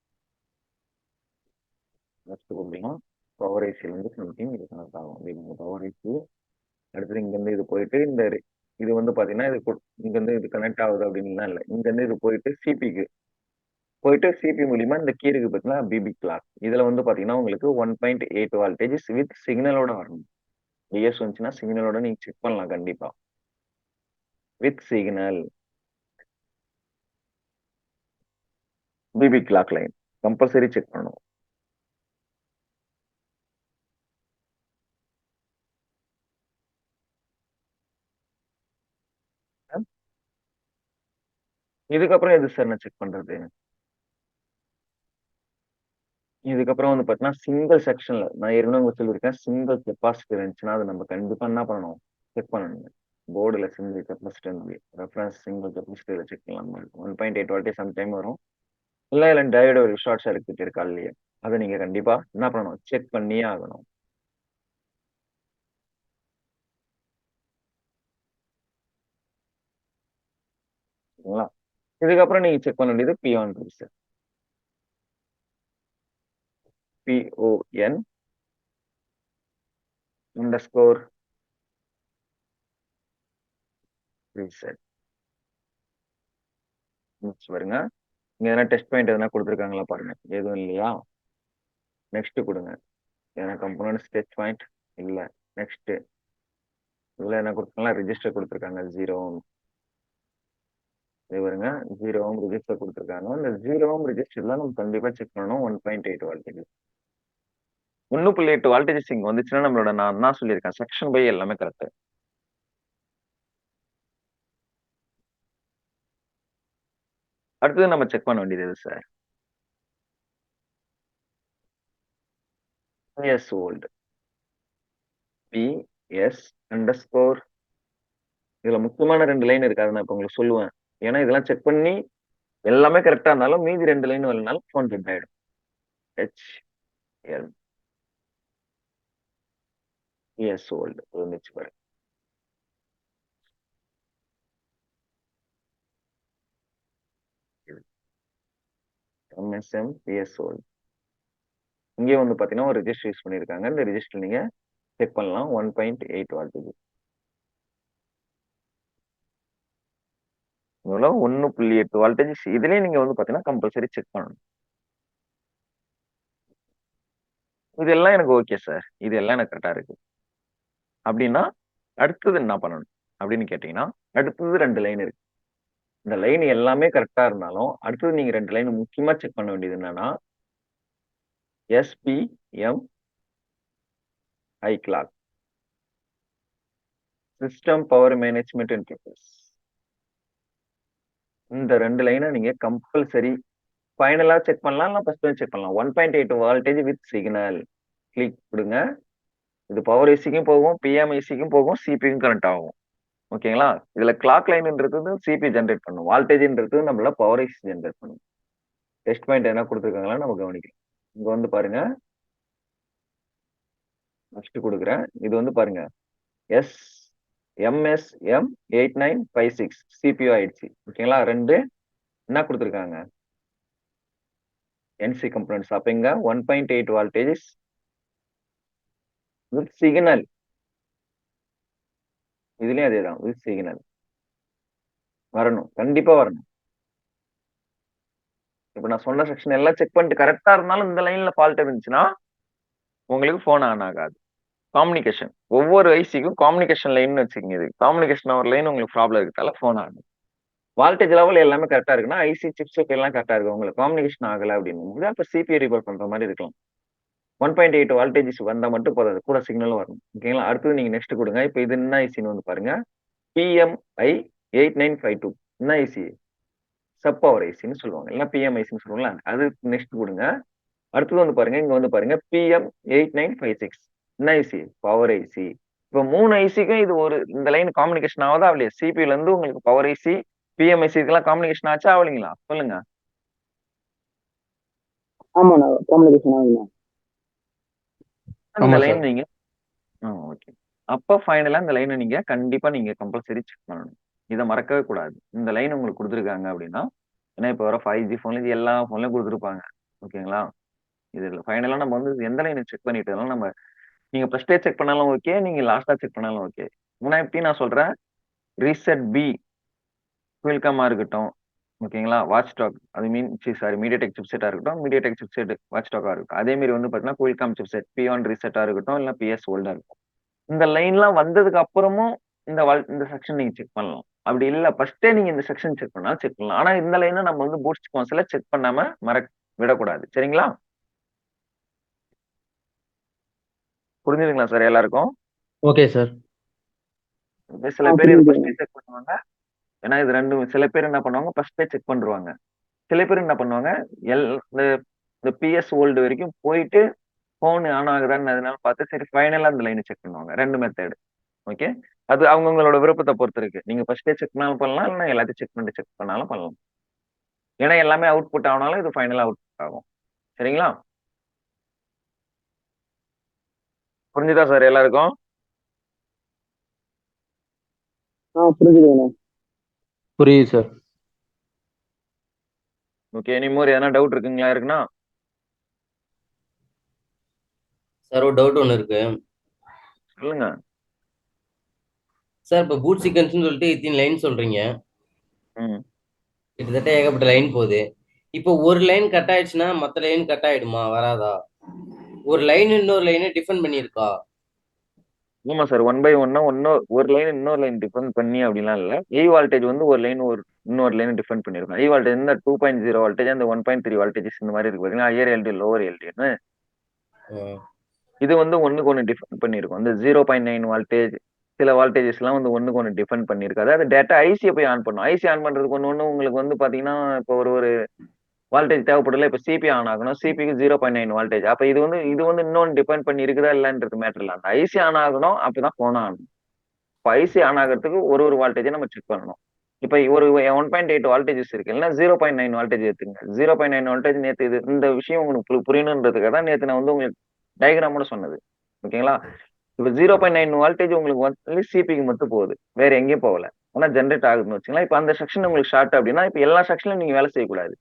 நெக்ஸ்ட் கொடுக்கலாம். பவர் ஐசிலேருந்து சம்திங் இது கனெக்ட் ஆகும். இது பவர் ஐசி. அடுத்தது இங்கேருந்து இது போயிட்டு இது வந்து பார்த்தீங்கன்னா இங்கேருந்து இது கனெக்ட் ஆகுது அப்படின்லாம் இல்லை. இங்கேருந்து இது போயிட்டு சிபி மூலியமா இந்த கீ இருக்கு பார்த்தீங்கன்னா பிபி கிளாக். இதில் வந்து பார்த்தீங்கன்னா உங்களுக்கு 1.8 வால்டேஜஸ் வித் சிக்னலோட வரணும். டிஎஸ் வந்துச்சுன்னா சிக்னலோட நீங்கள் செக் பண்ணலாம் கண்டிப்பாக. With signal BB clock line compulsory check பண்ணணும். இதுக்கப்புறம் எது சார் நான் செக் பண்றது? இதுக்கப்புறம் வந்து பார்த்தீங்கன்னா சிங்கிள் செக்ஷன்ல நான் ஏற்கனவே உங்களுக்கு சொல்லியிருக்கேன். சிங்கிள் கெப்பாசிட்டி இருந்துச்சுன்னா அதை நம்ம கண்டிப்பா என்ன பண்ணணும்? செக் பண்ணணும். போர்டுல சிங்கிள் கெப்பாசிட்டி இருந்து ரெஃபரன்ஸ் சிங்கிள் கெப்பாசிட்டியில செக் பண்ணலாம். 1.8 வால்டே சம்டைம் வரும். இல்லை டயோட ஒரு ஷார்ட் சர்க்யூட் இருக்கா இல்லையா, அதை நீங்க கண்டிப்பா என்ன பண்ணணும்? செக் பண்ணியே ஆகணும். சரிங்களா? இதுக்கப்புறம் நீங்க செக் பண்ண வேண்டியது பிஆன் ரெஜிஸ்டர். PON _ reset. பாருங்க, இங்க எதனா டெஸ்ட் பாயிண்ட் எதனா கொடுத்துருக்காங்களா பாருங்க. எதுவும் இல்லையா? நெக்ஸ்ட் கொடுங்க. ஏன்னா கம்பனன்ட் ஸ்கெட்ச் பாயிண்ட் இல்ல. நெக்ஸ்ட் இதுல என்ன கொடுத்துருக்காங்க? ரெஜிஸ்டர் கொடுத்துருக்காங்க 0 ohm. இது பாருங்க 0 ohm ரெஜிஸ்டர் கொடுத்துருக்காங்க. இந்த 0 ohm ரெஜிஸ்டர்ல நம்ம கண்டிப்பா செக் பண்ணணும் 1.8 வால்டேஜ். 1.8 வால்டேஜ் இங்க வந்துச்சுன்னா நம்மளோட நான் என்ன சொல்லியிருக்கேன், செக்ஷன் பை எல்லாமே கரெக்ட். அடுத்தது நம்ம செக் பண்ண வேண்டியது எது சார்? PS old. PS_. இதுல முக்கியமான 2 லைன் இருக்கு. அதை நான் இப்ப உங்களுக்கு சொல்லுவேன். ஏன்னா இதெல்லாம் செக் பண்ணி எல்லாமே கரெக்டா இருந்தாலும் மீதி 2 லைன் வரலனாலும் ஃபோன் டெட் ஆயிடும். HL PS ஓல்டு இருந்துச்சு பாருங்க. MSM PS old. இங்கே வந்து பாத்தீங்கன்னா ஒரு ரெஜிஸ்டர் யூஸ் பண்ணிருக்காங்க. இந்த ரெஜிஸ்டர் நீங்க செக் பண்ணலாம் 1.8 வால்டேஜ். இவ்வளோ 1.8 வால்டேஜ். இதுலயே நீங்க வந்து பாத்தீங்கன்னா கம்பல்சரி செக் பண்ணணும். இதெல்லாம் எனக்கு ஓகே சார், இது எல்லாம் எனக்கு கரெக்டா இருக்கு அப்படின்னா அடுத்தது என்ன பண்ணணும் அப்படின்னு கேட்டீங்கன்னா, அடுத்தது 2 லைன் இருக்கு. இந்த லைன் எல்லாமே கரெக்டா இருந்தாலும் அடுத்தது நீங்க 2 லைன் முக்கியமா செக் பண்ண வேண்டியது என்னன்னா, SPM clock system power management interface. இந்த 2 லைனை நீங்க கம்பல்சரி ஃபைனலா செக் பண்ணலாம், இல்லை ஃபர்ஸ்ட் செக் பண்ணலாம். 1.8 வால்டேஜ் வித் சிக்னல் கிளிக் கொடுங்க. இது பவர் ஐசிக்கும் போகும், பிஎம்ஐசிக்கும் போகும், சிபிக்கும் கனெக்ட் ஆகும். ஓகேங்களா? இதுல கிளாக் லைன்ன்றது சிபி ஜென்ரேட் பண்ணும். வால்டேஜ்ன்றது நம்மள பவர் ஐசி ஜென்ரேட் பண்ணும். டெஸ்ட் பாயிண்ட் என்ன கொடுத்துருக்காங்களா நம்ம கவனிக்கலாம். இங்க வந்து பாருங்க, நெக்ஸ்ட் கொடுக்குறேன். இது வந்து பாருங்க MSM8956 சிபியூ ஆயிடுச்சு. ஓகேங்களா? 2 என்ன கொடுத்துருக்காங்க? NC கம்பனன்ட்ஸ். அப்ப இங்க 1.8 வால்டேஜ் வித் சிக்னல். இதுலயும் அதேதான், வித் சிக்னல் வரணும், கண்டிப்பா வரணும். இப்ப நான் சொன்ன செக்ஷன் எல்லாம் செக் பண்ணிட்டு கரெக்டா இருந்தாலும் இந்த லைன்ல ஃபால்ட் இருந்துச்சுன்னா உங்களுக்கு போன் ஆன் ஆகாது. காம்யூனிகேஷன் ஒவ்வொரு ஐசிக்கும் காம்யூனிகேஷன் லைன் வச்சுக்கோங்க. இது காம்யூனிகேஷன் ஒரு லைன் உங்களுக்கு ப்ராப்ளம் இருக்கிறதால போன் ஆகும். வால்டேஜ் லெவல் எல்லாமே கரெக்டா இருக்குன்னா ஐசி சிப்ஸ் எல்லாம் கரெக்டா இருக்கு. உங்களுக்கு காம்யூனிகேஷன் ஆகல அப்படின்னு அப்ப சிபிஐ ரிப்போர்ட் பண்ற மாதிரி இருக்கலாம். 1.8 வால்டேஜ் வந்தா மட்டும் போதாது, கூட சிக்னலும் வரணும். ஓகேங்களா? அடுத்தது நீங்க நெக்ஸ்ட் கொடுங்க. இப்ப இது என்ன ஐசின்னு வந்து பாருங்க, PMI8952. என்ன ஐசி? சப் பவர் ஐசின்னு சொல்லுவாங்க, இல்ல பிஎம்ஐசின்னு சொல்லுவாங்கல்ல, அது நெக்ஸ்ட் கொடுங்க. அடுத்தது வந்து பாருங்க, இங்க வந்து பாருங்க PM8956. என்ன ஐசி? Power IC. இப்ப 3 ஐசிக்கும் இது ஒரு இந்த லைன் காம்யூனிகேஷன் ஆகுதா இல்லையா? சிபில இருந்து உங்களுக்கு பவர் ஐசி பிஎம்ஐசி இதெல்லாம் காம்யூனிகேஷன் ஆச்சா ஆகலைங்களா? சொல்லுங்க. ஆமாண்ணா, கம்யூனிகேஷன் ஆகுதுண்ணா. இந்த லைன் நீங்க ஓகே. அப்ப ஃபைனலா இந்த லைனை நீங்க கண்டிப்பா நீங்க கம்பல்சரி செக் பண்ணணும். இதை மறக்கவே கூடாது. இந்த லைன் உங்களுக்கு கொடுத்துருக்காங்க அப்படின்னா, ஏன்னா இப்போ வர 5G ஃபோன்ல இது எல்லா ஃபோன்லயும் கொடுத்துருப்பாங்க. ஓகேங்களா? இதுல ஃபைனலா நம்ம வந்து எந்த லைனை செக் பண்ணிட்டு நம்ம நீங்க ஃபர்ஸ்ட்டே செக் பண்ணாலும் ஓகே, நீங்க லாஸ்ட்டா செக் பண்ணாலும் ஓகே. ஆனா இப்பயும் நான் சொல்றேன், ரீசெட் பி குயில்காமா இருக்கட்டும், ஓகேங்களா? வாட்ச் டாக் அது சாரி மீடியாடெக் சிப்செட்டா இருக்கட்டும், மீடியாடெக் சிப்செட் வாட்ச் டாக்கா இருக்கட்டும். அதே மாரி வந்து பார்த்தீங்கன்னா, குயில்காம் சிப்செட் P1 ரீசெட்டா இருக்கட்டும், இல்ல PS ஓல்டா இருக்கட்டும். இந்த லைன்லாம் வந்ததுக்கு அப்புறமும் இந்த செக்ஷன் நீங்க செக் பண்ணலாம். அப்படி இல்ல ஃபர்ஸ்ட்டே நீங்க இந்த செக்ஷன் செக் பண்ணாலும் செக் பண்ணலாம். ஆனா இந்த லைன நம்ம வந்து பூட்ஸ்ட் கவுன்சில செக் பண்ணாம விடக்கூடாது. சரிங்களா? புரிஞ்சுதுங்களா சார் எல்லாருக்கும்? Okay sir. சில பேர் இத ஃபர்ஸ்ட்டே செக் பண்ணுவாங்க. ஏன்னா இது 2 சில பேர் என்ன பண்ணுவாங்க, ஃபர்ஸ்ட்டே செக் பண்ணிருவாங்க. சில பேர் என்ன பண்ணுவாங்க, எல் இந்த இந்த பிஎஸ் ஓல்டு வரைக்கும் போயிட்டு, ஃபோன் ஆன் ஆகுதான்னு அதனால பார்த்து, சரி ஃபைனலா அந்த லைன செக் பண்ணுவாங்க. 2 மெத்தேடு. ஓகே. அது அவங்கவங்களோட விருப்பத்த பொறுத்து இருக்கு. நீங்க ஃபர்ஸ்ட்டே செக் பண்ணாலும் பண்ணலாம். இல்லன்னா எல்லாத்தையும் செக் பண்ணிட்டு செக் பண்ணாலும் பண்ணலாம். ஏன்னா எல்லாமே அவுட்புட் ஆனாலும் இது ஃபைனலா அவுட்புட் ஆகும். சரிங்களா? புரிஞ்சுதா சார் எல்லாருக்கும்? புரிஞ்சுதுங்கண்ணா. புரியுது சார். ஓகே. எனி மோர் எதனா டவுட் இருக்குங்களா யாருக்குன்னா? சார் ஒரு டவுட் ஒன்று இருக்கு. சொல்லுங்க. சார் இப்போ பூட் சீக்வன்ஸ்னு சொல்லிட்டு இத்தனை லைன் சொல்றீங்க. ம். கிட்டத்தட்ட ஏகப்பட்ட லைன் போகுது. இப்போ ஒரு லைன் கட் ஆயிடுச்சுன்னா மற்ற லைன் கட் ஆயிடுமா? வராதா? ஒரு லைன் இன்னொரு லைனை டிஃபெண்ட் பண்ணியிருக்கா? ஆமா சார். ஒன் பை ஒன்னா ஒரு லைன் இன்னொரு லைன் டிஃபெண்ட் பண்ணி அப்படிலாம் இல்ல. வோல்டேஜ் வந்து ஒரு லைன் இன்னொரு லைன் டிஃபெண்ட் பண்ணிருக்கும். வோல்டேஜ் இந்த 2.0 வோல்டேஜ் அந்த 1.3 வோல்டேஜஸ் இந்த மாதிரி இருக்கு பாத்தீங்கன்னா, ஹையர் எல்டி லோவர் எல்டின்னு இது வந்து ஒண்ணுக்கு ஒண்ணு டிஃபெண்ட் பண்ணிருக்கும். இந்த 0.9 வோல்டேஜ் சில வோல்டேஜஸ் எல்லாம் வந்து ஒண்ணுக்கு ஒண்ணு டிஃபெண்ட் பண்ணிருக்காது. அது டேட்டா ஐசியை போய் ஆன் பண்ணும். ஐசி ஆன் பண்றதுக்கு ஒண்ணு உங்களுக்கு வந்து பாத்தீங்கன்னா இப்போ ஒரு வோல்டேஜ் தேவைப்படல. இப்ப சிபி ஆன் ஆகணும். சிபிக்கு 0.9 வோல்டேஜ். அப்ப இது வந்து இன்னொன்னு டிபெண்ட் பண்ணி இருக்குதா இல்லன்றது மேட்டர் இல்ல. அந்த ஐசி ஆன் ஆகணும். அப்பதான் போன் ஆகணும். இப்ப ஐசி ஆன் ஆகிறதுக்கு ஒரு வோல்டேஜை நம்ம செக் பண்ணணும். இப்ப ஒரு 1.8 வோல்டேஜஸ் இருக்கு. இல்லைன்னா 0.9 வோல்டேஜ் எடுத்துங்க. 0.9 வோல்டேஜ் நேத்து இந்த விஷயம் உங்களுக்கு புரியணுன்றதுக்காக தான் நேத்து நான் வந்து உங்களுக்கு டயக்ராமோட சொன்னது. ஓகேங்களா? இப்ப 0.9 வோல்டேஜ் உங்களுக்கு வந்து சிபிக்கு மட்டும் போகுது. வேற எங்கேயும் போகல. ஆனா ஜென்ரேட் ஆகுதுன்னு வச்சுங்களேன். இப்ப அந்த செக்ஷன் உங்களுக்கு ஷார்ட் அப்படின்னா இப்ப எல்லா செக்ஷன்லயும் நீங்க வேலை செய்யக்கூடாது.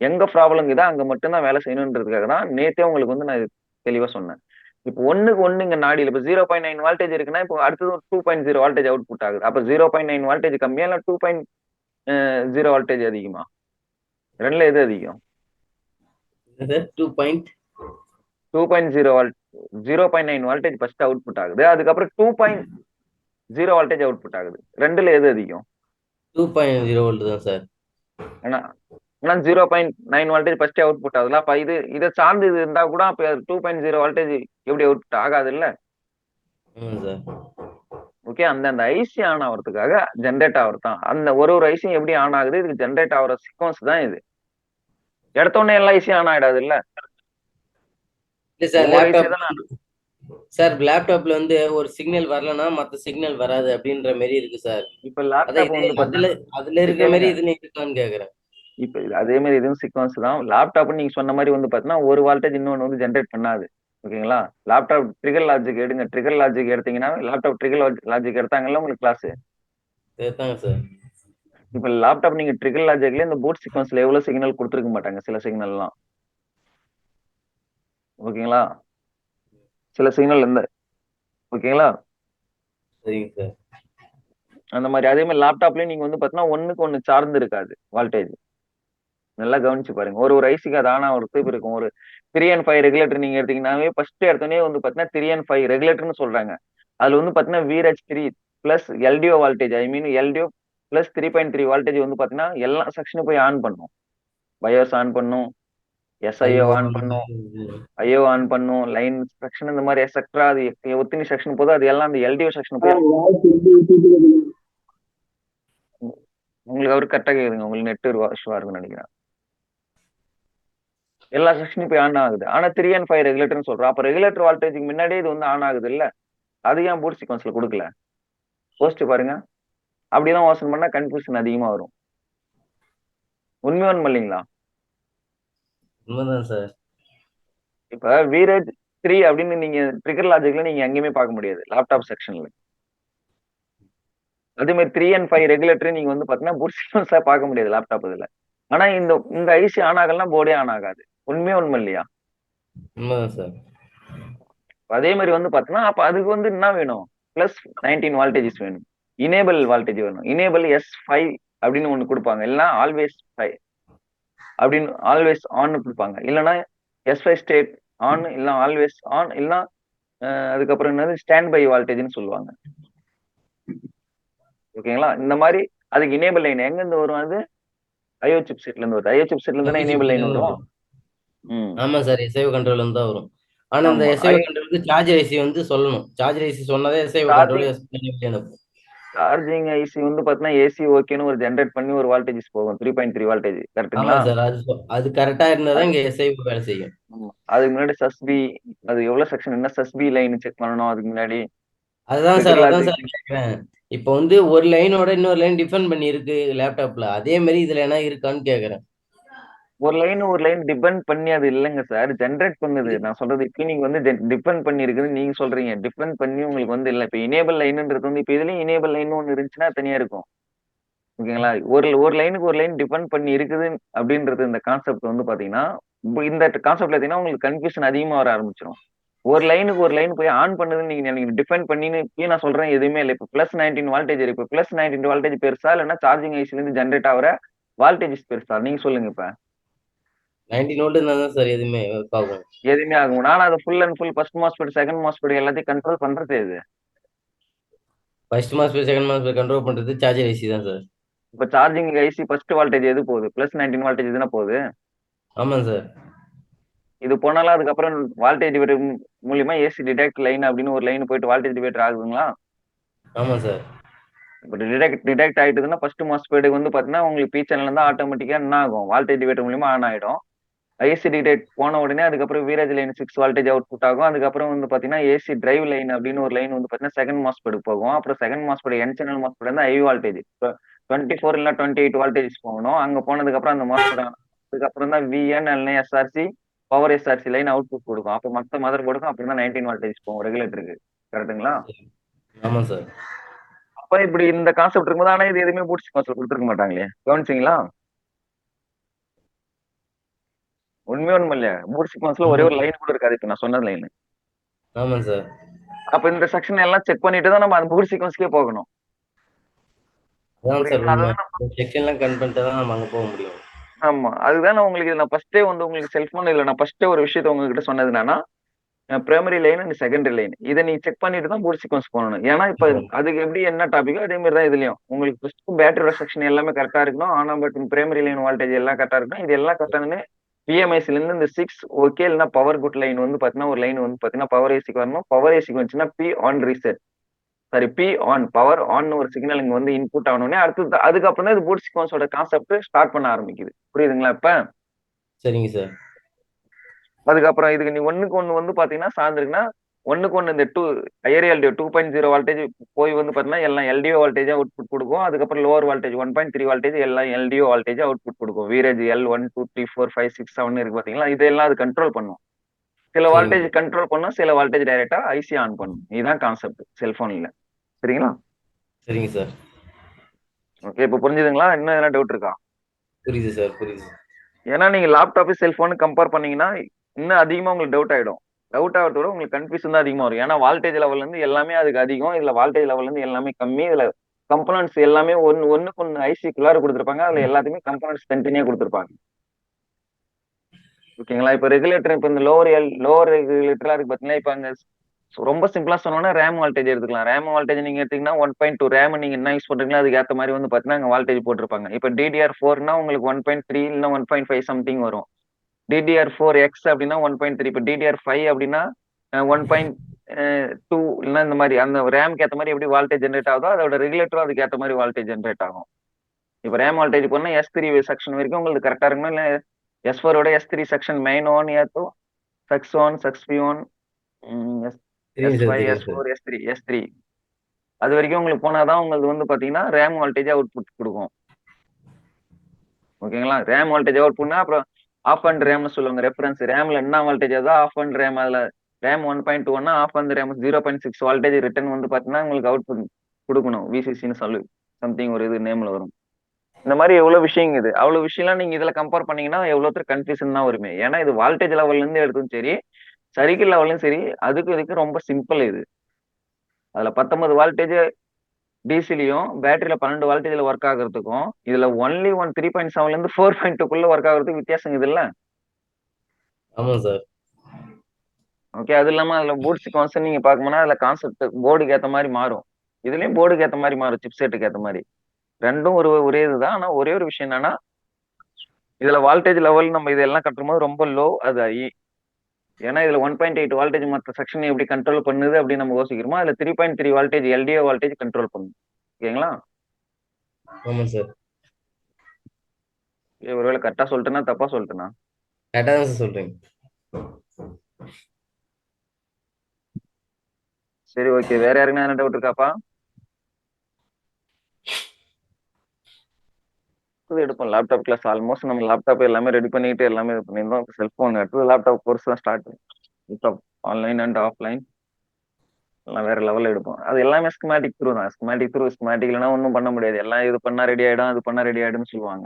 எங்க ப்ராப்ளம் இதோ அங்க மட்டும் தான் வேலை செய்யணுன்றதுக்காக தான் நேத்தே உங்களுக்கு வந்து நான் தெளிவா சொன்னேன். இப்போ ஒண்ணுக்கு ஒண்ணு இங்க நாடியில் இப்ப 0.9 வோல்டேஜ் இருக்குன்னா இப்போ அடுத்தது ஒரு 2.0 வோல்டேஜ் அவுட்புட் ஆகுது. அப்ப 0.9 வோல்டேஜ் கம்மியா இல்ல 2.0 வோல்டேஜ் அதிகமா? ரெண்டுல எது அதிகம்? 2.0 வோல்ட் 0.9 வோல்டேஜ் ஃபர்ஸ்ட் அவுட்புட் ஆகுது. அதுக்கப்புறம் 2.0 வோல்டேஜ் அவுட்புட் ஆகுது. ரெண்டுல எது அதிகம்? 2.0 வோல்ட் தான் சார். ஆனா 0.9 வோல்டேஜ் ஃபர்ஸ்ட் அவுட்புட் ஆகுதுல. அப்ப இதை சார்ந்து இது இருந்தா கூட அப்ப 2.0 வோல்டேஜ் எப்படி அவுட்புட் ஆகாது இல்ல? Sir okay. அந்த ஐசி ஆன் ஆகிறதுக்காக ஜென்ரேட் ஆகிறது தான். அந்த ஒரு ஐசியும் எப்படி ஆன் ஆகுது? இதுக்கு ஜென்ரேட் ஆகிற சீக்வன்ஸ் தான் இது. எடுத்த உடனே எல்லா ஐசியும் ஆன் ஆயிடாது இல்ல? சார் ஒவ்வொரு ஐசி லேப்டாப் தான் சார் லேப்டாப்ல வந்து ஒரு சிக்னல் வரலன்னா மத்த சிக்னல் வராது அப்படின்ற மாதிரி இருக்கு சார். இப்ப லேப்டாப் வந்து அதுல இருக்கிற மாதிரி இது இருக்கான்னு கேக்குறேன். இப்ப அதே மாதிரி இதுவும் சீக்வன்ஸ் தான். லேப்டாப் நீங்க சொன்ன மாதிரி வந்து பாத்தீங்கன்னா ஒரு வோல்டேஜ் இன்னொன்னு வந்து ஜென்ரேட் பண்ணாது. ஓகேங்களா? லேப்டாப் ட்ரிகர் லாஜிக் எடுங்க. ட்ரிகர் லாஜிக் எடுத்தீங்கன்னா லேப்டாப் ட்ரிகர் லாஜிக் எடுத்தாங்கல்ல உங்களுக்கு கிளாஸ். சரிதாங்க சார். இப்ப லேப்டாப் நீங்க ட்ரிகர் லாஜிக்ல இந்த பூட் சீக்வன்ஸ்ல எவ்வளவு சிக்னல் கொடுத்துருக்க மாட்டாங்க. சில சிக்னல் எல்லாம் ஓகேங்களா? சில சிக்னல் இந்த ஓகேங்களா? சரிங்க சார். அந்த மாதிரி அதே மாதிரி லேப்டாப்லயும் நீங்க வந்து பாத்தீங்கன்னா ஒண்ணுக்கு ஒண்ணு சார்ந்து இருக்காது வோல்டேஜ். நல்லா கவனிச்சு பாருங்க. ஒரு ஐசிக்கு அது ஆனா ஒரு டிப் இருக்கும். ஒரு 3N5 ரெகுலேட்டர் நீங்க எடுத்தீங்கன்னாவே ஃபர்ஸ்ட் எடுத்தோடனே வந்து பாத்தீங்கன்னா 3N5 ரெகுலேட்டர்னு சொல்றாங்க. அதுல வந்து பாத்தீங்கன்னா VRH3 plus LTO voltage LTO plus 3.3 voltage வந்து பாத்தீங்கன்னா எல்லா செக்ஷனும் போய் ஆன் பண்ணும். பயோஸ் ஆன் பண்ணும், எஸ்ஐஓ ஆன் பண்ணும், ஐஓ ஆன் பண்ணும், லைன் செக்ஷன் இந்த மாதிரி எக்ஸெட்ரா அது ஒத்தினி செக்ஷன் போதும் அது எல்லாம் அந்த எல்டிஓ செக்ஷன் போய் உங்களுக்கு அவரு கரெக்டா கேக்குதுங்க. உங்களுக்கு நெட் இஷ்யூவா இருக்குன்னு நினைக்கிறேன். எல்லா செக்ஷனும் போய் ஆன் ஆகுது. ஆனா 3N5 ரெகுலேட்டர்னு சொல்றோம். அப்ப ரெகுலேட்டர் வோல்டேஜ்க்கு முன்னாடியே இது வந்து ஆன் ஆகுது இல்ல? அது ஏன் பூட் சீக்வன்ஸ்ல கொடுக்கல? யோசிச்சு பாருங்க. அப்படிதான் யோசனை பண்ணா கன்ஃபியூஷன் அதிகமா வரும். உண்மையா இல்லைங்களா? உண்மைதான் சார். இப்ப VRH 3 அப்படின்னு நீங்க ட்ரிகர் லாஜிக்ல நீங்க எங்கேயுமே பார்க்க முடியாது லேப்டாப் செக்ஷன்ல. அதே மாதிரி 3 and 5 ரெகுலேட்டர் நீங்க வந்து பாத்தீங்கன்னா பூட் சீக்வன்ஸா பார்க்க முடியாது லேப்டாப் இதுல. ஆனா இந்த ஐசி ஆன் ஆகலாம், போர்டே ஆன் ஆகாது. உண்மையே உண்மை இல்லையா? உண்மைதான் சார். அதே மாதிரி வந்து பாத்தீங்கன்னா அப்ப அதுக்கு வந்து என்ன வேணும்? பிளஸ் 19 வால்டேஜஸ் வேணும். இனேபிள் வால்டேஜ் வேணும். இனேபிள் S5 அப்படின்னு ஒண்ணு கொடுப்பாங்க. இல்லைன்னா ஆல்வேஸ் 5 அப்படின்னு ஆல்வேஸ் ஆன் கொடுப்பாங்க. இல்லைன்னா S5 ஸ்டேட் ஆன், இல்ல ஆல்வேஸ் ஆன், இல்லைன்னா அதுக்கப்புறம் என்னது ஸ்டாண்ட் பை வால்டேஜ்னு சொல்லுவாங்க. ஓகேங்களா? இந்த மாதிரி அதுக்கு இனேபிள் லைன் எங்க இருந்து வரும்? அது ஐஓ சிப் செட்ல இருந்து வருது. ஐஓ சிப் செட்ல இருந்து இனேபிள் லைன் வரும். ஆமா சார், எஸ்ஐஓ கண்ட்ரோல் தான் வரும். ஆனா இந்த ஆமா. எஸ்ஐஓ கண்ட்ரோலுக்கு சார்ஜர் ஐசி வந்து சொல்லணும். சார்ஜர் ஐசி சொன்னதே எஸ்ஐஓ கண்ட்ரோல் அனுப்பும். சார்ஜிங் ஐசி வந்து பாத்தீங்கன்னா ஏசி ஓகேன்னு ஒரு ஜென்ரேட் பண்ணி ஒரு வால்டேஜஸ் போகும். 3.3 வால்டேஜ் ஆமா கரெக்ட்டுங்களா? சார், அது கரெக்டா இருந்தாதான் இங்க எஸ்ஐஓ வேலை செய்யும். அதுக்கு முன்னாடி சஸ்பி, அது எவ்வளவு செக்ஷன், என்ன சஸ்பி லைன் செக் பண்ணணும் அதுக்கு முன்னாடி. அதான் சார் கிரிட்டிக்கல் கேக்குறேன். இப்போ வந்து ஒரு லைனோட இன்னொரு லைன் டிஃபெண்ட் பண்ணி இருக்கு லேப்டாப்ல, அதே மாதிரி இதுல என்ன இருக்கான்னு கேக்குறேன். ஒரு லைன் டிபெண்ட் பண்ணி அது இல்லைங்க சார், ஜென்ரேட் பண்ணுது. நான் சொல்றது இப்போ நீங்க வந்து டிபெண்ட் பண்ணி இருக்குன்னு நீங்க சொல்றீங்க. டிபெண்ட் பண்ணி உங்களுக்கு வந்து இல்ல. இப்ப இனேபிள் லைன்ன்றது வந்து இப்ப இதுலயும் இனேபிள் லைன் ஒன்னு இருந்துச்சுன்னா தனியா இருக்கும். ஓகேங்களா? ஒரு லைனுக்கு ஒரு லைன் டிபெண்ட் பண்ணி இருக்குது அப்படின்றது இந்த கான்செப்ட் வந்து பாத்தீங்கன்னா, இந்த கான்செப்ட்ல பாத்தீங்கன்னா உங்களுக்கு கன்ஃபியூஷன் அதிகமா வர ஆரம்பிச்சிடும். ஒரு லைனுக்கு ஒரு லைன் போய் ஆன் பண்ணுதுன்னு நீங்க டிபெண்ட் பண்ணின்னு இப்பயும் நான் சொல்றேன் எதுவுமே இல்லை. இப்போ பிளஸ் 19 வால்டேஜ் இருக்கு. பிளஸ் 19 வால்டேஜ் பெருசா, இல்லைன்னா சார்ஜிங் ஐசில இருந்து ஜென்ரேட் ஆகிற வால்டேஜஸ் பெருசா? நீங்க சொல்லுங்க. இப்ப 19 வோல்ட் இருந்தா தான் சார் எதுவுமே ஒர்க் ஆகும். எதுவுமே ஆகும். ஆனா அது full and full first MOSFET, second MOSFET எல்லாத்தையும் கண்ட்ரோல் பண்றது எது? First MOSFET second MOSFET control பண்றது சார்ஜர் ஐசி தான் சார். இப்ப சார்ஜிங் ஐசி ஃபர்ஸ்ட் வால்டேஜ் எது போகுது? பிளஸ் 19 வால்டேஜ் தானே போகுது. ஆமாம் சார். இது போனாலும் அதுக்கப்புறம் வால்டேஜ் டிவைடர் மூலியமா ஏசி டிடெக்ட் லைன் அப்படின்னு ஒரு லைன் போயிட்டு வால்டேஜ் டிவைடர் ஆகுதுங்களா? ஆமா சார். இப்போ டிடெக்ட் ஆயிட்டுதுன்னா ஃபர்ஸ்ட் மாஸ்பெட்டுக்கு வந்து பாத்தீங்கன்னா உங்களுக்கு பி சேனல் தான் ஆட்டோமேட்டிக்கா என்ன ஆகும்? வால்டேஜ் டிவைடர் மூலியமா ஆன் ஆயிடும். ஐசி டிடெக்ட் போன உடனே அதுக்கப்புறம் வீராஜ் லைன் 6 வால்டேஜ் அவுட்புட் ஆகும். அதுக்கப்புறம் வந்து பாத்தீங்கன்னா ஏசி டிரைவ் லைன் அப்படின்னு ஒரு லைன் வந்து பாத்தீங்கன்னா செகண்ட் மாஸ்பெட்டுக்கு போகும். அப்புறம் செகண்ட் மாஸ்பெட் என் சேனல் மாஸ்பெட் வந்து ஐ வால்டேஜ் 24 இல்ல 28 வால்டேஜ் போகணும். அங்க போனதுக்கு அப்புறம் அந்த மாஸ்பெட் அதுக்கப்புறம் தான் விஎன் இல்லைன்னா SRC power SRC line output கொடுக்கும். அப்போ மொத்த மதர் போர்டுக்கும் அப்புறம் தான் 19 வால்டேஜ் போகும் ரெகுலேட்டருக்கு. கரெக்ட்டுங்களா? ஆமா சார். அப்ப இப்படி இந்த கான்செப்ட் இருக்கும்போது ஆனா இது எதுவுமே பூட்ஸ் கான்செப்ட் கொடுத்துருக்க மாட்டாங்களே, கவனிச்சிங்களா? உண்மையே உண்மை இல்லையா? பூட் சீக்வன்ஸ்ல ஒரே ஒரு லைன் கூட இருக்காது. இப்ப நான் சொன்ன லைன். ஆமா சார். அப்ப இந்த செக்ஷன் எல்லாம் செக் பண்ணிட்டு தான் நம்ம அந்த பூட் சீக்வன்ஸ்க்கே போகணும். அதான் சார் புரியுதுங்களா? உண்மை. அதுதான் செக்ஷன்லாம் கன் பண்ணிட்டு தான் நம்ம அங்க போக முடியும். ஆமா. அதுதான் நான் உங்களுக்கு நான் ஃபர்ஸ்டே வந்து உங்களுக்கு செல்போன் இல்ல, நான் ஃபர்ஸ்டே ஒரு விஷயத்த உங்ககிட்ட சொன்னது என்னன்னா, primary line and secondary line இதை நீங்க செக் பண்ணிட்டு தான் பூட் சீக்வன்ஸ் போகணும். ஏன்னா இப்ப அதுக்கு எப்படி என்ன டாபிக்கோ அதே மாதிரி தான் இதுலயும் உங்களுக்கு ஃபர்ஸ்ட் பேட்டரியோட செக்ஷன் எல்லாமே கரெக்டா இருக்கணும். ஆனா பட் பிரைமரி லைன் வால்டேஜ் எல்லாம் கரெக்டா இருக்கணும். இது எல்லாம் கரெக்டானே பிஎம்ஐசில இருந்து இந்த 6 ஓகே இல்லைன்னா பவர் குட் லைன் வந்து பாத்தீங்கன்னா ஒரு லைன் வந்து பாத்தீங்கன்னா பவர் ஏசிக்கு வரணும். பவர் ஏசிக்கு வந்துச்சுன்னா be on reset, sorry be on power on ஒரு சிக்னல் இங்க வந்து இன்புட் ஆகணும்னே அடுத்து அதுக்கப்புறம் தான் இது பூட் சீக்வன்ஸோட கான்செப்ட் ஸ்டார்ட் பண்ண ஆரம்பிக்குது. புரியுதுங்களா? இப்ப சரிங்க சார். அதுக்கப்புறம் இதுக்கு நீ ஒண்ணுக்கு ஒண்ணு வந்து பாத்தீங்கன்னா சார்ந்திருக்குன்னா ஒண்ணுக்கு ஒண்ணு இந்த ஹையர் எல்டிஓ 2.0 வால்டேஜ் போய் வந்து பாத்தீங்கன்னா எல்லாம் எல்டிஓ வால்டேஜ் அவுட்புட் கொடுக்கும். அதுக்கப்புறம் லோவர் வால்டேஜ் 1.3 வால்டேஜ் எல்லாம் எல்டிஓ வால்டேஜ் அவுட்புட் கொடுக்கும். வீரேஜ் L1 2 3 4 5 6 7 இருக்கு பாத்தீங்களா? இதெல்லாம் அது கண்ட்ரோல் பண்ணும். சில வால்டேஜ் கண்ட்ரோல் பண்ணும், சில வால்டேஜ் டைரக்டா ஐசி ஆன் பண்ணும். இதுதான் கான்செப்ட் செல்போன்ல. சரிங்களா? சரிங்க சார். ஓகே, இப்ப புரிஞ்சுதுங்களா? இன்னும் எதனா டவுட் இருக்கா? புரியுது சார், புரியுது. ஏன்னா நீங்க லேப்டாப் செல்போன் கம்பேர் பண்ணீங்கன்னா இன்னும் அதிகமா உங்களுக்கு டவுட் ஆயிடும். டவுட் ஆகிறதோட உங்களுக்கு கன்ஃபியூஷன் தான் அதிகமா வரும். ஏன்னா வால்டேஜ் லெவல்ல இருந்து எல்லாமே அதுக்கு அதிகம், இதுல வால்டேஜ் லெவல்ல இருந்து எல்லாமே கம்மி. இதுல கம்பனன்ட்ஸ் எல்லாமே ஒண்ணுக்கு ஒண்ணு ஐசிக்குள்ளார கொடுத்துருப்பாங்க. அதுல எல்லாத்தையுமே கம்பனன்ட்ஸ் தனித்தனியா கொடுத்துருப்பாங்க. ஓகேங்களா? இப்ப ரெகுலேட்டர் இப்ப இந்த லோவர் ரெகுலேட்டரா இருக்கு பாத்தீங்களா? இப்ப அங்க ரொம்ப சிம்பிளா சொன்னோம்னா ரேம் வால்டேஜ் எடுத்துக்கலாம். ரேம் வால்டேஜ் நீங்க எடுத்தீங்கன்னா 1.2 ரேம் நீங்க என்ன யூஸ் பண்றீங்களோ அதுக்கு ஏத்த மாதிரி வந்து பாத்தீங்கன்னா அங்க வால்டேஜ் போட்டிருப்பாங்க. இப்ப DDR4னா உங்களுக்கு 1.3 இல்லைன்னா 1.5 சம்திங் வரும். DDR4X அப்படின்னா 1.3. இப்போ DDR5 அப்படின்னா 1.2 இல்லைன்னா இந்த மாதிரி அந்த ரேம்க்கு ஏற்ற மாதிரி எப்படி வால்டேஜ் ஜென்ரேட் ஆகுதோ அதோட ரெகுலேட்டரும் அதுக்கு ஏற்ற மாதிரி வால்டேஜ் ஜென்ரேட் ஆகும். இப்போ ரேம் வால்டேஜ் போனா S3 செக்ஷன் வரைக்கும் உங்களுக்கு கரெக்டா இருக்கணும். இல்லை S4ஓட S3 செக்ஷன் மெயின் ஒன் ஏத்தோ Sux1 Sux3 S5 S4 S3 அது வரைக்கும் உங்களுக்கு போனாதான் உங்களுக்கு வந்து பாத்தீங்கன்னா ரேம் வால்டேஜ் அவுட்புட் கொடுக்கும். ஓகேங்களா? ரேம் வால்டேஜ் அவுட்புட்னா அப்புறம் ஆஃப் அண்ட் ரேம்னு சொல்லுவாங்க. ரெஃபரன்ஸ் ரேம்ல என்ன வால்டேஜ் அதோ ஆஃப் அண்ட் ரேம் அதுல RAM 1.2 off and RAM 0.6 voltage return வந்து பாத்தீங்கன்னா உங்களுக்கு அவுட்புட் கொடுக்கணும். விசிசின்னு சொல்லி சம்திங் ஒரு இது நேம்ல வரும். இந்த மாதிரி எவ்வளவு விஷயம் இது. அவ்வளவு விஷயம்லாம் நீங்க இதுல கம்பேர் பண்ணீங்கன்னா எவ்வளவு கன்ஃபியூஷன் தான் வருமே. ஏன்னா இது வால்டேஜ் லெவல்ல இருந்து எடுத்தும் சரி, சர்க்கிள் லெவலும் சரி, அதுக்கு இதுக்கு ரொம்ப சிம்பிள் இது. அதுல 19 வால்டேஜ் டிசிலையும் பேட்டரியில 12 வால்டேஜ்ல ஒர்க் ஆகுறதுக்கும் இதுல ஒன்லி 3.7ல இருந்து 4.2க்குள்ள ஒர்க் ஆகுறதுக்கு வித்தியாசம் இது இல்ல. ஆமா சார். ஓகே, அது இல்லாம அதுல போர்ட் சீக்வன்ஸ் நீங்க பார்க்கணும்னா அதுல கான்செப்ட் போர்டுக்கு ஏத்த மாதிரி மாறும். இதுலயும் போர்டுக்கு ஏத்த மாதிரி மாறும், சிப் செட்டுக்கு ஏத்த மாதிரி. ரெண்டும் ஒரே இதுதான். ஆனா ஒரே ஒரு விஷயம் என்னன்னா, இதுல வால்டேஜ் லெவல் நம்ம இதெல்லாம் கட்டும்போது ரொம்ப லோ, அது ஐ. ஏன்னா இதுல 1.8 வால்டேஜ் மற்ற செக்ஷன் எப்படி கண்ட்ரோல் பண்ணுது அப்படின்னு நம்ம யோசிக்கிறோமோ, அதுல 3.3 வால்டேஜ் எல்டிஓ வால்டேஜ் கண்ட்ரோல் பண்ணும். ஓகேங்களா? ஆமா சார். ஒருவேளை கரெக்டா சொல்லிட்டேன்னா தப்பா சொல்லிட்டேனா? கரெக்டா தான் சார் சொல்றீங்க. சரி, ஓகே. வேற யாருக்குன்னா என்ன டவுட் இருக்காப்பா? எடுப்போம் லேப்டாப் கிளாஸ். ஆல்மோஸ்ட் நம்ம லேப்டாப் எல்லாமே ரெடி பண்ணிட்டு எல்லாமே இது பண்ணியிருந்தோம். செல்போன் அடுத்தது லேப்டாப் கோர்ஸ் தான் start. Laptop online and offline எல்லாம் வேற லெவல்ல எடுப்போம். அது எல்லாமே ஸ்கிமேட்டிக் த்ரூ தான். ஸ்கிமேட்டிக் இல்லைன்னா ஒன்றும் பண்ண முடியாது. எல்லாம் இது பண்ணா ரெடி ஆயிடும், அது பண்ணா ரெடி ஆயிடும்னு சொல்லுவாங்க.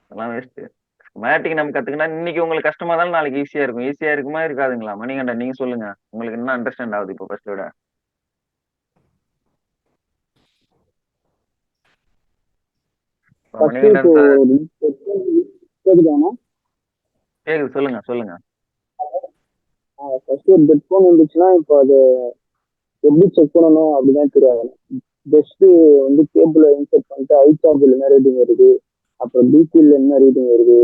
அதெல்லாம் வேஸ்ட். ஸ்கிமேட்டிக் நம்ம கத்துக்கினா இன்னைக்கு உங்களுக்கு கஷ்டமா இருந்தாலும் நாளைக்கு ஈஸியா இருக்கும். ஈஸியா இருக்குமா இருக்காதுங்களா? மணிகண்டன் நீங்க சொல்லுங்க. உங்களுக்கு என்ன அண்டர்ஸ்டாண்ட் ஆகுது இப்போ ஃபர்ஸ்ட் விட? ஃபர்ஸ்ட் மணிகண்டன் இப்போ சார் கேக்குதாண்ணா? கேக்குது, சொல்லுங்க சொல்லுங்க. ஃபர்ஸ்ட் ஒரு ஹெட்ஃபோன் இருந்துச்சுன்னா இப்போ அது எப்படி செக் பண்ணணும் அப்படிதான் தெரியாது. ஜஸ்ட் வந்து கேபிள இன்சர்ட் பண்ணிட்டு ஐ சார்ஜில் என்ன ரீடிங் வருது, அப்புறம் டிசியில் என்ன ரீடிங் வருது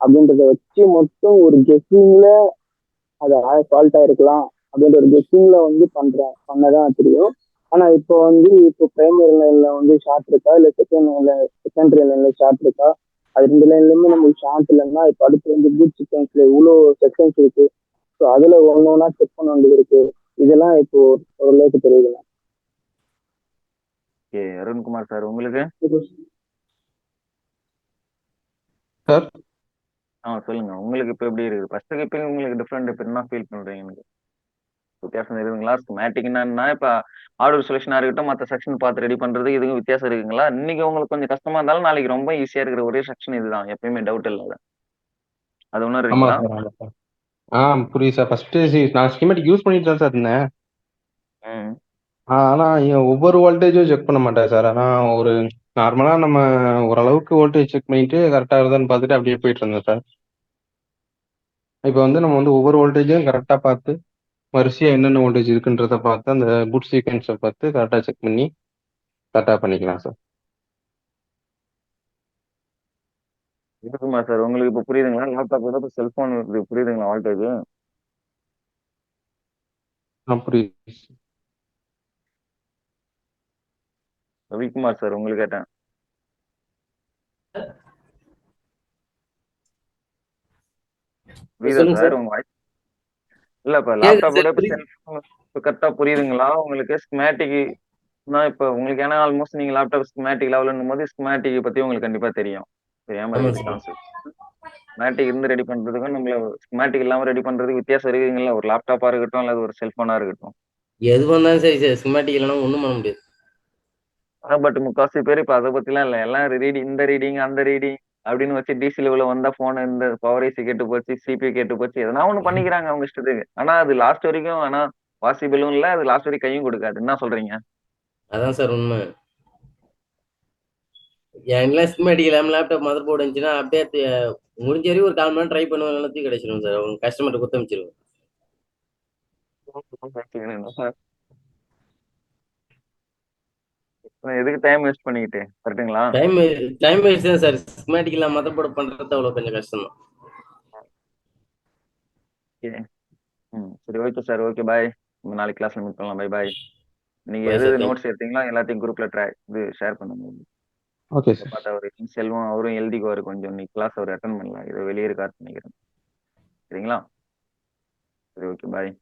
அப்படின்றத வச்சு மட்டும் ஒரு கெஸ்ஸிங்ல அது ஃபால்ட்டா இருக்கலாம் அப்படின்ற ஒரு கெஸ்ஸிங்ல வந்து பண்ணதான் தெரியும். ஆனா இப்போ வந்து இப்போ பிரைமரி லைன்ல வந்து ஷார்ட் இருக்கா இல்ல செகண்டரி லைன்ல ஷார்ட் இருக்கா, அது 2 லைன்லயுமே நமக்கு ஷார்ட் இல்லைன்னா இப்போ அடுத்து வந்து பூட் சீக்வன்ஸ்ல இவ்வளோ செக்ஷன்ஸ் இருக்கு. ஸோ அதுல ஒன்னொன்னா செக் பண்ண வேண்டியது இருக்கு. இதெல்லாம் இப்போ ஓரளவுக்கு தெரியுதுண்ணா. ஓகே, அருண்குமார் சார் உங்களுக்கு? சார் சொல்லுங்க. உங்களுக்கு இப்போ எப்படி இருக்குது? ஃபர்ஸ்ட்டுக்கு இப்போ உங்களுக்கு டிஃப்ரெண்ட் இப்போ என்ன ஃபீல் பண்றீங்க? எனக்கு வித்தியாசம் இருக்குங்களா? ஸ்கிமேட்டிக்னா இப்போ ஹார்ட்வேர் சொல்யூஷனா இருக்கட்டும், மற்ற செக்ஷன் பார்த்து ரெடி பண்றது இதுக்கும் வித்தியாசம் இருக்குங்களா? இன்னைக்கு உங்களுக்கு கொஞ்சம் கஷ்டமா இருந்தாலும் நாளைக்கு ரொம்ப ஈஸியா இருக்கிற ஒரே செக்ஷன் இதுதான், எப்பயுமே டவுட் இல்லாத. அது ஆமா உணர்றீங்களா? சார், ஆமா சார். புரியுது சார். ஃபர்ஸ்ட் நான் ஸ்கீமேட்டிக் யூஸ் பண்ணிட்டு தான் சார் இருந்தேன். ம். ஆனா ஒவ்வொரு வோல்டேஜும் செக் பண்ண மாட்டேன் சார். ஆனா ஒரு நார்மலா நம்ம ஓரளவுக்கு வோல்டேஜ் செக் பண்ணிட்டு கரெக்டா வருதான்னு பார்த்துட்டு அப்படியே போயிட்டு இருந்தேன் சார். இப்போ வந்து நம்ம வந்து ஒவ்வொரு வோல்டேஜும் கரெக்டா பார்த்து வரிசையா என்னென்ன வோல்டேஜ் இருக்குன்றத பார்த்து அந்த பூட் சீக்வன்ஸை பார்த்து கரெக்டா செக் பண்ணி கரெக்டா பண்ணிக்கலாம் சார். இருக்குமா சார்? உங்களுக்கு இப்போ புரியுதுங்களா? லேப்டாப் விட இப்போ செல்போன் இது புரியுதுங்களா வால்டேஜ்? புரியுது. ரவிக்குமார் சார் உங்களுக்கு கேட்டேன். புரியுதா சொல்லுங்க சார் சார். உங்க வாய்ஸ்? இல்ல இப்ப கேக்குது லேப்டாப்போட சார், இப்ப புரியுது. செல்போன் இப்ப கரெக்டா புரியுதுங்களா உங்களுக்கு? ஸ்கிமேட்டிக் தான் இப்ப உங்களுக்கு, ஏன்னா ஆல்மோஸ்ட் நீங்க லேப்டாப் ஸ்கிமேட்டிக் லெவல்னும் போது ஸ்கிமேட்டிக் பத்தி உங்களுக்கு கண்டிப்பா தெரியும். தெரியாம ஆமா இருக்குது சார். கான்செப்ட். ஸ்கிமேட்டிக் இருந்து ரெடி பண்றதுக்கும் நம்மள ஸ்கிமேட்டிக் இல்லாம ரெடி பண்றதுக்கு வித்தியாசம் இருக்குங்களா? ஒரு லேப்டாப்பா இருக்கட்டும் அல்லது ஒரு செல்போனா இருக்கட்டும். எது வந்தாலும் சரி சார், ஸ்கிமேட்டிக் இல்லைன்னா ஒண்ணும் பண்ண முடியாது. பட் முக்காவாசி பேர் இப்ப அதை பத்திலாம் இல்ல. எல்லாம் ரீடிங், இந்த ரீடிங் அந்த ரீடிங் அப்படின்னு வச்சு டிசி லெவல்ல வந்தா போன் இந்த பவர் ஐசி கெட்டு போச்சு, சிபியூ கெட்டு போச்சு, எதனா ஒண்ணு பண்ணிக்கிறாங்க அவங்க இஷ்டத்துக்கு. ஆனா அது லாஸ்ட் வரைக்கும் ஆனா பாசிபிளும் இல்ல, அது லாஸ்ட் வரைக்கும் கையும் கொடுக்காது. என்ன சொல்றீங்க? அதான் சார் உண்மை. என்லாம் ஸ்கிமேட்டிக் இல்லாமல் லேப்டாப் மதர் போர்டு இருந்துச்சுன்னா அப்படியே முடிஞ்ச வரைக்கும் ஒரு 1/4 மணி நேரம் ட்ரை பண்ணுவேன், எல்லாத்தையும் கிடைச்சிடும் சார். அவங்க கஸ்டமர்கிட்ட கொடுத்து அமைச்சிருவேன். அப்புறம் எதுக்கு டைம் வேஸ்ட் பண்ணிக்கிட்டு, கரெக்ட்டுங்களா? டைம் டைம் வேஸ்ட் தான் சார். ஸ்கிமேட்டிக் இல்லாமல் மதர் போர்டு பண்றது அவ்வளோ கொஞ்சம் கஷ்டம் தான். ஓகே. சரி, ஓகே சார். ஓகே, பாய். நம்ம நாளைக்கு கிளாஸ்ல மீட் பண்ணலாம். Bye bye. நீங்க பை எது சார், எது தேங்க்யூ. நோட்ஸ் எடுத்தீங்களோ எல்லாத்தையும் குரூப்ல இது ஷேர் பண்ணுங்க. ஓகே இப்ப சார். பார்த்தா ஒரு செல்வம் அவரும் எழுதிக்குவாரு கொஞ்சம். நீ கிளாஸ் அவர் அட்டன் பண்ணலாம், ஏதோ வெளியே இருக்காரு நினைக்கிறேன். சரிங்களா? சரி, ஓகே, பாய்.